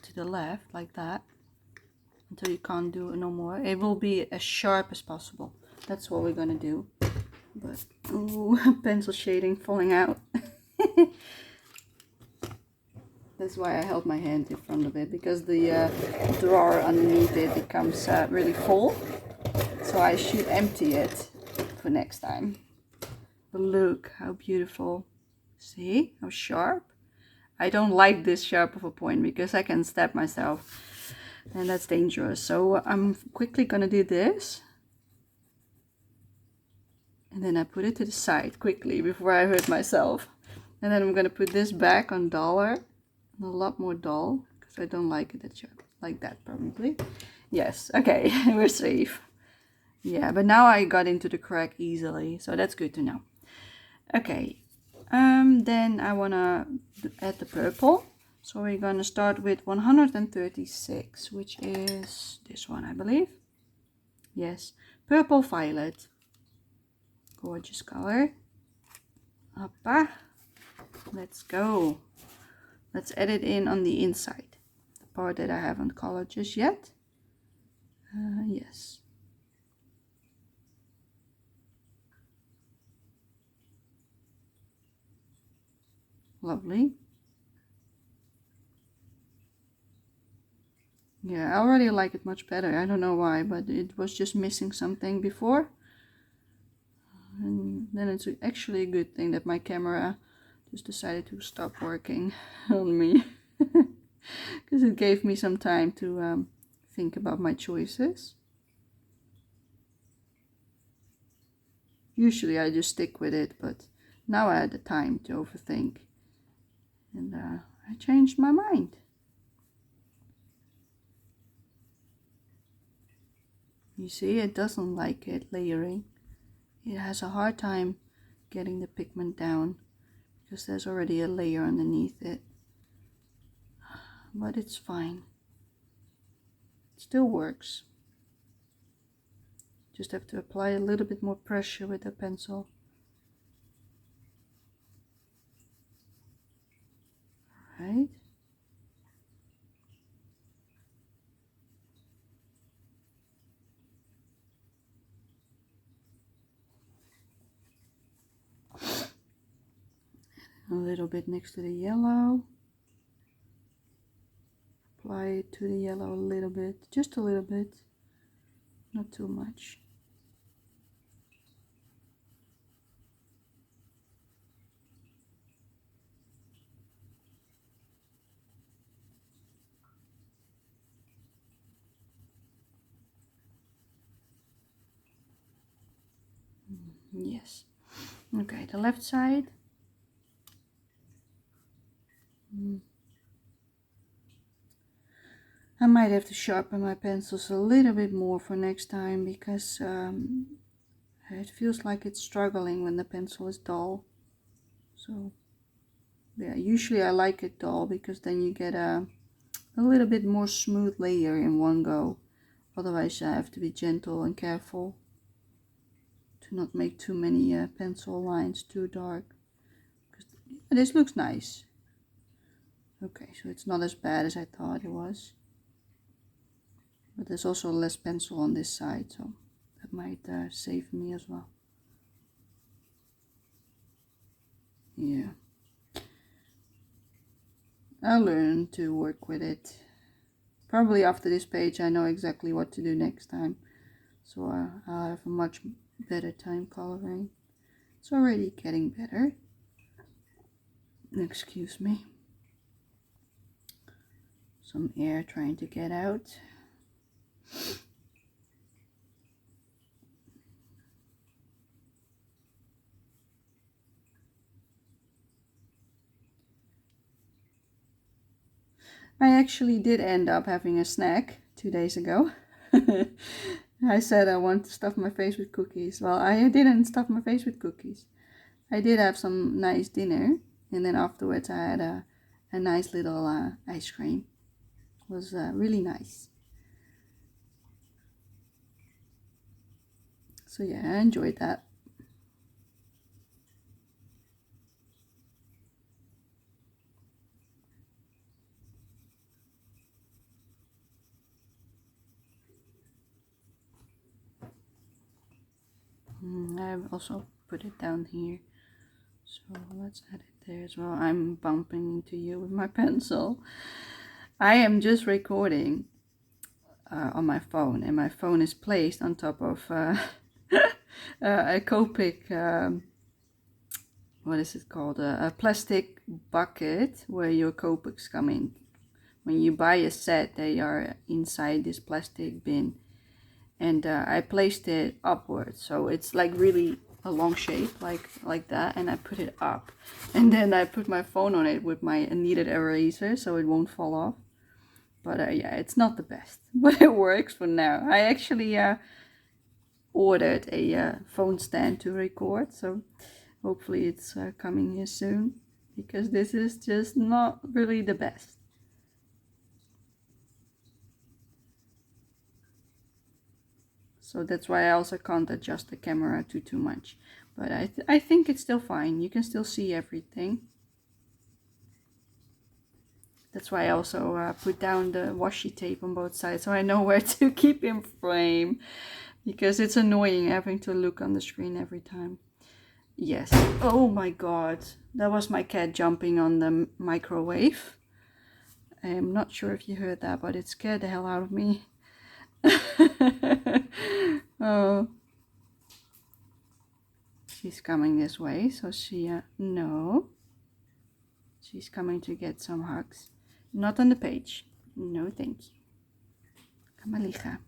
to the left like that, until you can't do it no more, it will be as sharp as possible. That's what we're gonna do. But ooh, pencil shading falling out. That's why I held my hand in front of it, because the drawer underneath it becomes really full. So I should empty it for next time. But look how beautiful. See how sharp? I don't like this sharp of a point because I can stab myself and that's dangerous. So I'm quickly gonna do this. And then I put it to the side quickly before I hurt myself. And then I'm gonna put this back on dollar. A lot more dull because I don't like it that sharp. Like that probably. Yes, okay, we're safe. Yeah, but now I got into the crack easily, so that's good to know. Okay, then I wanna add the purple. So we're gonna start with 136, which is this one, I believe. Yes, purple violet. Gorgeous color. Hoppa. Let's go. Let's add it in on the inside, the part that I haven't colored just yet. Yes. Lovely. Yeah, I already like it much better. I don't know why, but it was just missing something before. And then it's actually a good thing that my camera just decided to stop working on me. Because it gave me some time to think about my choices. Usually I just stick with it, but now I had the time to overthink. And I changed my mind. You see, it doesn't like it layering. It has a hard time getting the pigment down because there's already a layer underneath it. But it's fine. It still works. Just have to apply a little bit more pressure with the pencil. Right? A little bit next to the yellow. Apply it to the yellow a little bit, just a little bit, not too much. Yes. Okay, the left side. I might have to sharpen my pencils a little bit more for next time because it feels like it's struggling when the pencil is dull. So yeah, usually I like it dull because then you get a little bit more smooth layer in one go. Otherwise I have to be gentle and careful to not make too many pencil lines too dark. This looks nice. Okay, so it's not as bad as I thought it was. But there's also less pencil on this side, so that might save me as well. Yeah. I'll learn to work with it. Probably after this page I know exactly what to do next time. So I'll have a much better time coloring. It's already getting better. Excuse me. Some air trying to get out. I actually did end up having a snack 2 days ago. I said I want to stuff my face with cookies. Well, I didn't stuff my face with cookies. I did have some nice dinner, and then afterwards I had a nice little ice cream. It was really nice. So yeah, I enjoyed that. I've also put it down here. So let's add it there as well. I'm bumping into you with my pencil. I am just recording on my phone, and my phone is placed on top of a Copic, what is it called? A plastic bucket where your Copics come in. When you buy a set, they are inside this plastic bin. And I placed it upwards, so it's like really a long shape like that, and I put it up, and then I put my phone on it with my kneaded eraser so it won't fall off. But yeah, it's not the best, but it works for now. I actually ordered a phone stand to record, so hopefully it's coming here soon, because this is just not really the best. So that's why I also can't adjust the camera too much. But I think it's still fine. You can still see everything. That's why I also put down the washi tape on both sides, so I know where to keep in frame. Because it's annoying having to look on the screen every time. Yes. Oh my god. That was my cat jumping on the microwave. I'm not sure if you heard that, but it scared the hell out of me. Oh. She's coming this way, so she, no. She's coming to get some hugs. Not on the page. No, thank you. Ga maar liggen.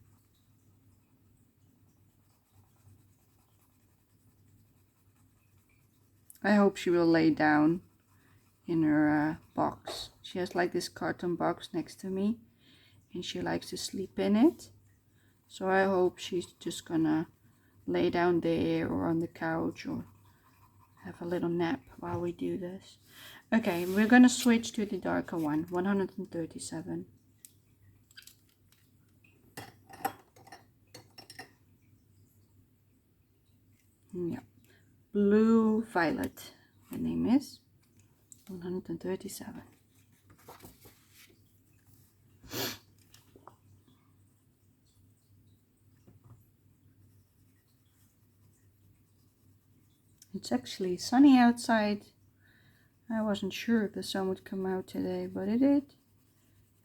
I hope she will lay down in her box. She has like this carton box next to me, and she likes to sleep in it. So I hope she's just gonna lay down there or on the couch or have a little nap while we do this. Okay, we're gonna switch to the darker one, 137. Yeah, blue violet, the name is 137. It's actually sunny outside. I wasn't sure if the sun would come out today, but it did.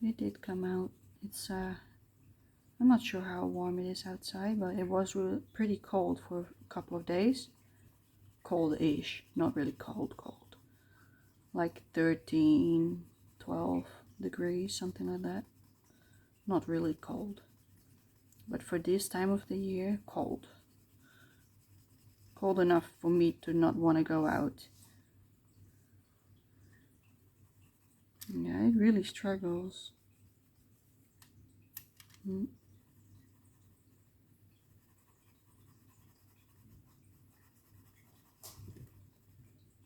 It did come out. It's I'm not sure how warm it is outside, but it was pretty cold for a couple of days. Cold-ish, not really cold, like 13, 12 degrees, something like that. Not really cold, but for this time of the year, cold enough for me to not want to go out. Yeah, it really struggles.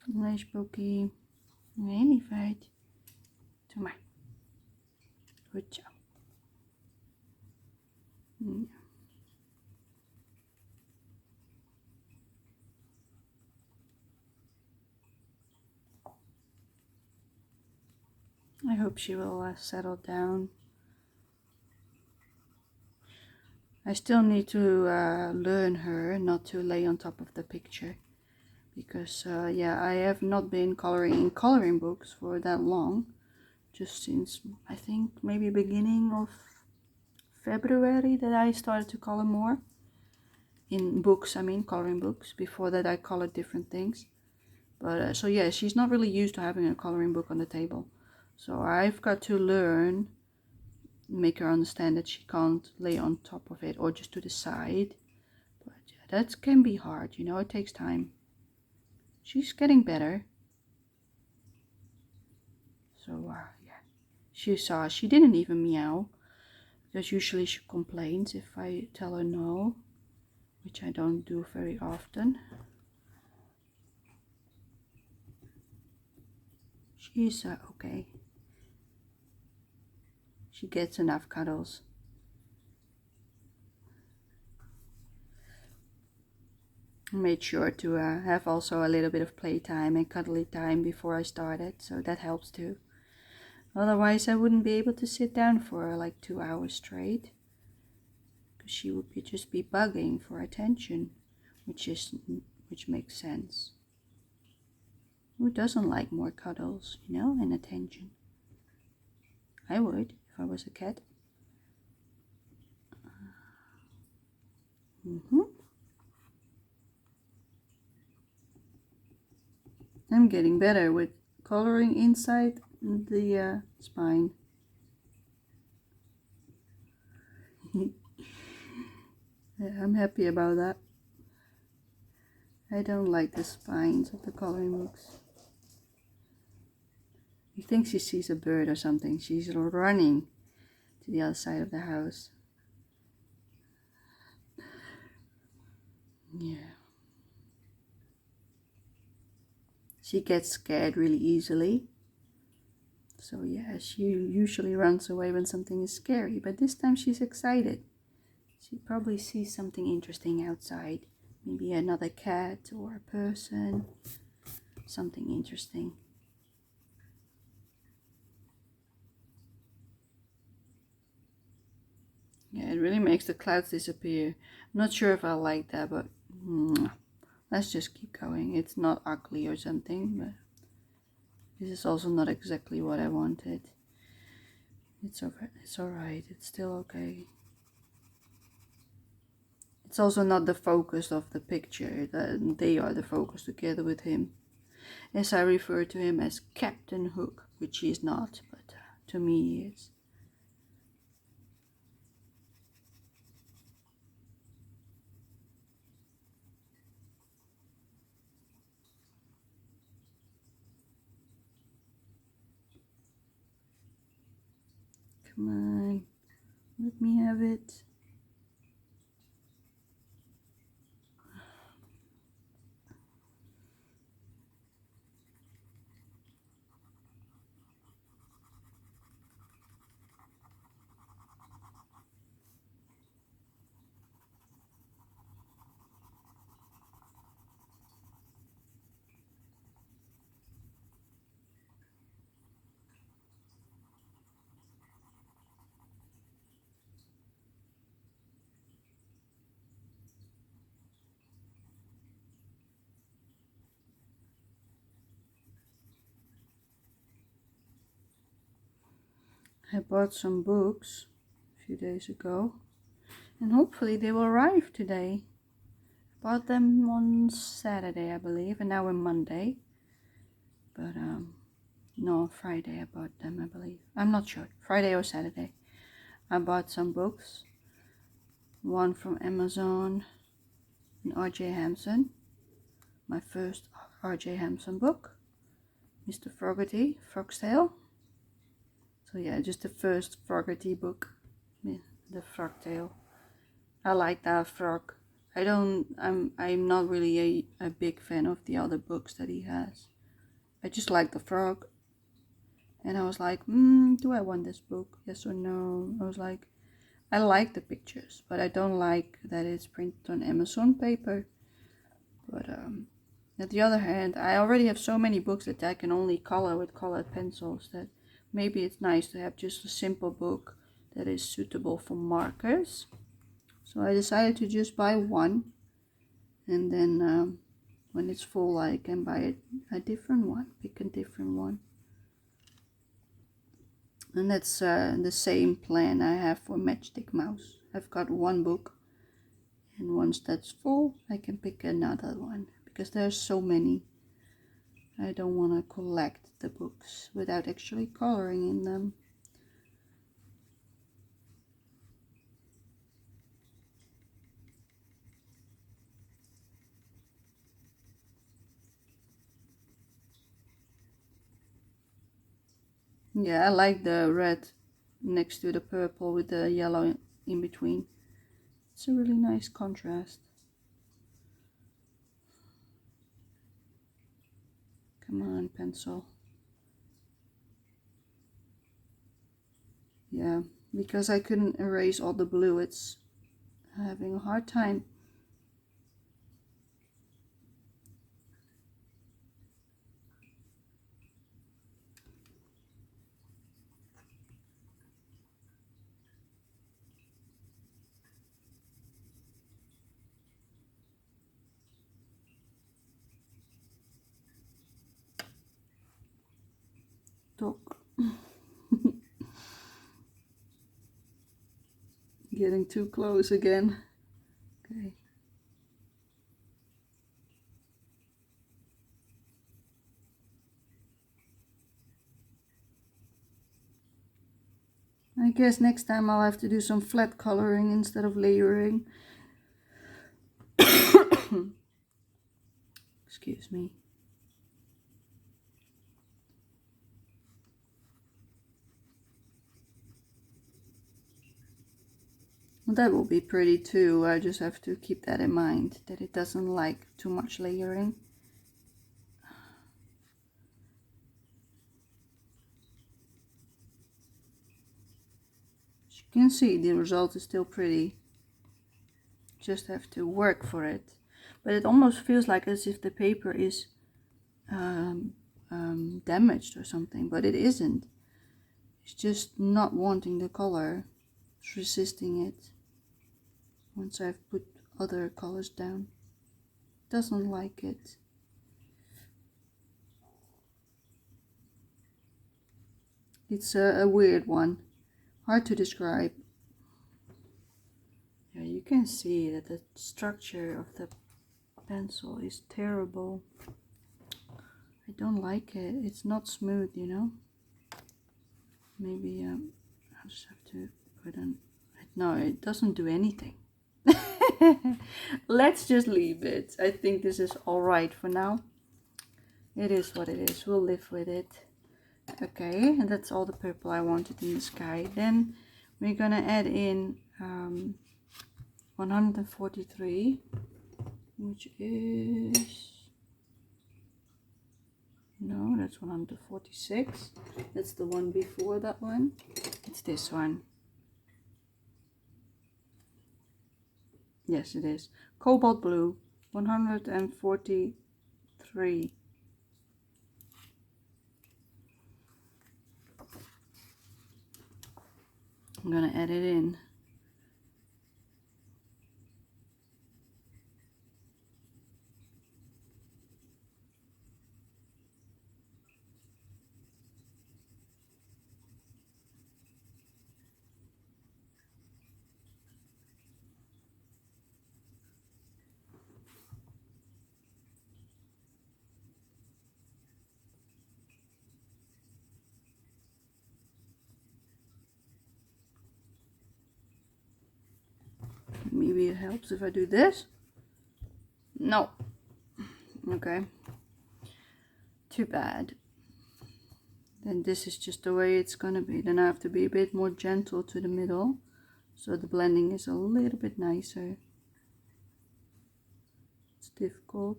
Nee, Spooky. Nee, liefheid. Doe maar. Goed zo. Ja. I hope she will settle down. I still need to learn her not to lay on top of the picture. Because, yeah, I have not been coloring in coloring books for that long. Just since, I think, maybe beginning of February that I started to color more. In books, I mean, coloring books. Before that I colored different things. But, so yeah, she's not really used to having a coloring book on the table. So I've got to learn, make her understand that she can't lay on top of it or just to the side. But yeah, that can be hard, you know, it takes time. She's getting better. So yeah, She didn't even meow, because usually she complains if I tell her no, which I don't do very often. She's okay. She gets enough cuddles. I made sure to have also a little bit of playtime and cuddly time before I started, so that helps too. Otherwise, I wouldn't be able to sit down for like 2 hours straight, because she would just be bugging for attention, which makes sense. Who doesn't like more cuddles, and attention? I would if I was a cat. I'm getting better with coloring inside the spine. Yeah, I'm happy about that. I don't like the spines of the coloring books. He thinks he sees a bird or something. She's running to the other side of the house. Yeah. She gets scared really easily. So yeah, she usually runs away when something is scary. But this time she's excited. She probably sees something interesting outside. Maybe another cat or a person. Something interesting. Yeah, it really makes the clouds disappear. I'm not sure if I like that, but let's just keep going. It's not ugly or something, but this is also not exactly what I wanted. It's alright. It's still okay. It's also not the focus of the picture. They are the focus together with him. As I refer to him as Captain Hook, which he is not, but to me he is. Come on, let me have it. I bought some books a few days ago, and hopefully they will arrive today. I bought them on Saturday, I believe, and now we're Monday. But no, Friday I bought them, I believe. I'm not sure, Friday or Saturday. I bought some books. One from Amazon, and R.J. Hampson. My first R.J. Hampson book, Mr. Fogarty, Frog's Tale. So yeah, just the first Fogarty book, the Frog Tale. I like that frog. I'm not really a big fan of the other books that he has. I just like the frog. And I was like, do I want this book? Yes or no? I was like, I like the pictures, but I don't like that it's printed on Amazon paper. But on the other hand, I already have so many books that I can only color with colored pencils that maybe it's nice to have just a simple book that is suitable for markers. So I decided to just buy one, and then when it's full I can buy a different one, pick a different one. And that's the same plan I have for Matchstick Mouse. I've got one book, and once that's full I can pick another one, because there's so many. I don't want to collect the books without actually coloring in them. Yeah, I like the red next to the purple with the yellow in between. It's a really nice contrast. Come on, pencil. Yeah, because I couldn't erase all the blue, it's having a hard time. Talk. Getting too close again. Okay. I guess next time I'll have to do some flat coloring instead of layering. Excuse me. That will be pretty too. I just have to keep that in mind, that it doesn't like too much layering. As you can see, the result is still pretty. Just have to work for it. But it almost feels like as if the paper is damaged or something, but it isn't. It's just not wanting the color. It's resisting it. Once I've put other colors down, it doesn't like it. It's a weird one, hard to describe. Yeah, you can see that the structure of the pencil is terrible. I don't like it. It's not smooth, you know. Maybe I'll just have to put on. No, it doesn't do anything. Let's just leave it. I think this is all right for now. It is what it is. We'll live with it. Okay, and that's all the purple I wanted in the sky. Then we're gonna add in 143, which is, no, that's 146. That's the one before that one. It's this one. Yes, it is. Cobalt blue, 143. I'm gonna add it in. Maybe it helps if I do this. No. Okay. Too bad. Then this is just the way it's gonna be. Then I have to be a bit more gentle to the middle, so the blending is a little bit nicer. It's difficult.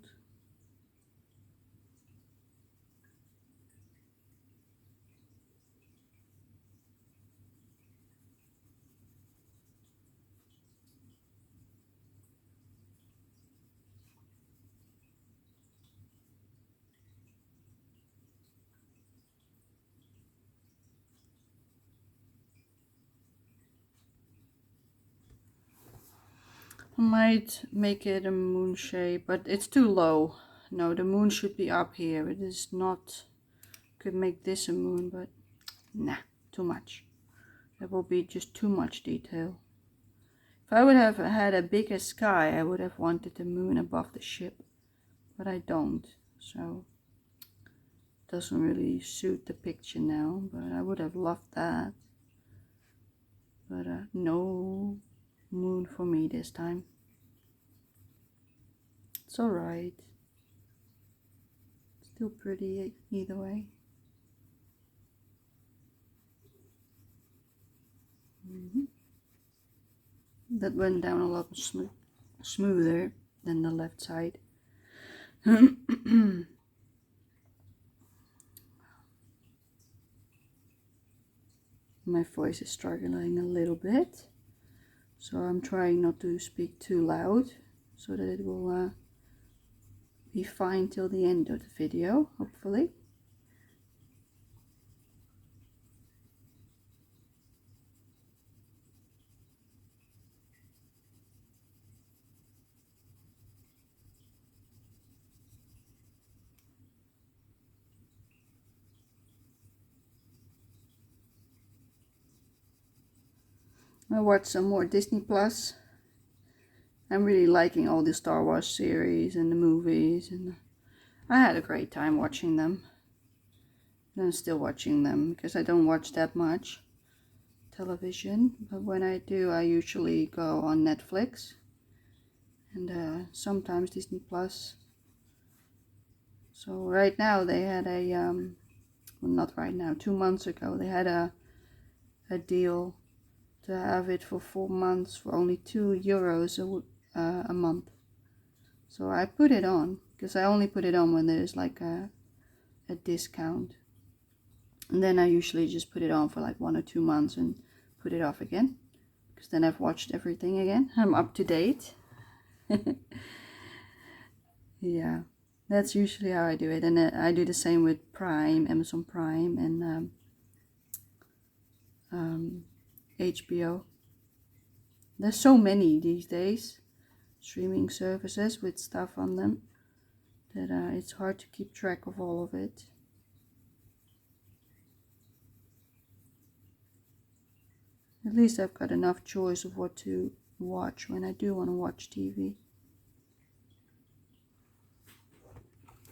I might make it a moon shape, but it's too low. No, the moon should be up here. It is not. Could make this a moon, but nah, too much. That will be just too much detail. If I would have had a bigger sky, I would have wanted the moon above the ship, but I don't, so it doesn't really suit the picture now, but I would have loved that. But no moon for me this time. It's alright. Still pretty either way. That went down a lot smoother than the left side. My voice is struggling a little bit, so I'm trying not to speak too loud so that it will be fine till the end of the video, hopefully. I watched some more Disney Plus. I'm really liking all the Star Wars series and the movies, and I had a great time watching them. And I'm still watching them because I don't watch that much television, but when I do, I usually go on Netflix and sometimes Disney Plus. So right now they had a well, not right now, 2 months ago they had a deal to have it for 4 months for only €2 a month. So I put it on because I only put it on when there's like a discount, and then I usually just put it on for like 1 or 2 months and put it off again, because then I've watched everything again. I'm up to date. Yeah, that's usually how I do it. And I do the same with Prime, Amazon Prime, and HBO. There's so many these days, streaming services with stuff on them, that it's hard to keep track of all of it. At least I've got enough choice of what to watch when I do want to watch TV.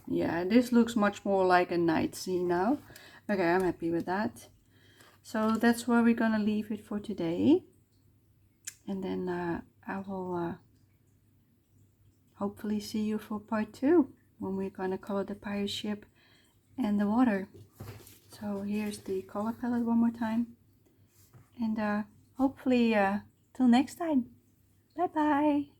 Yeah, this looks much more like a night scene now. Okay, I'm happy with that. So that's where we're gonna leave it for today. And then I will hopefully see you for part 2, when we're gonna color the pirate ship and the water. So here's the color palette one more time. And hopefully till next time. Bye bye.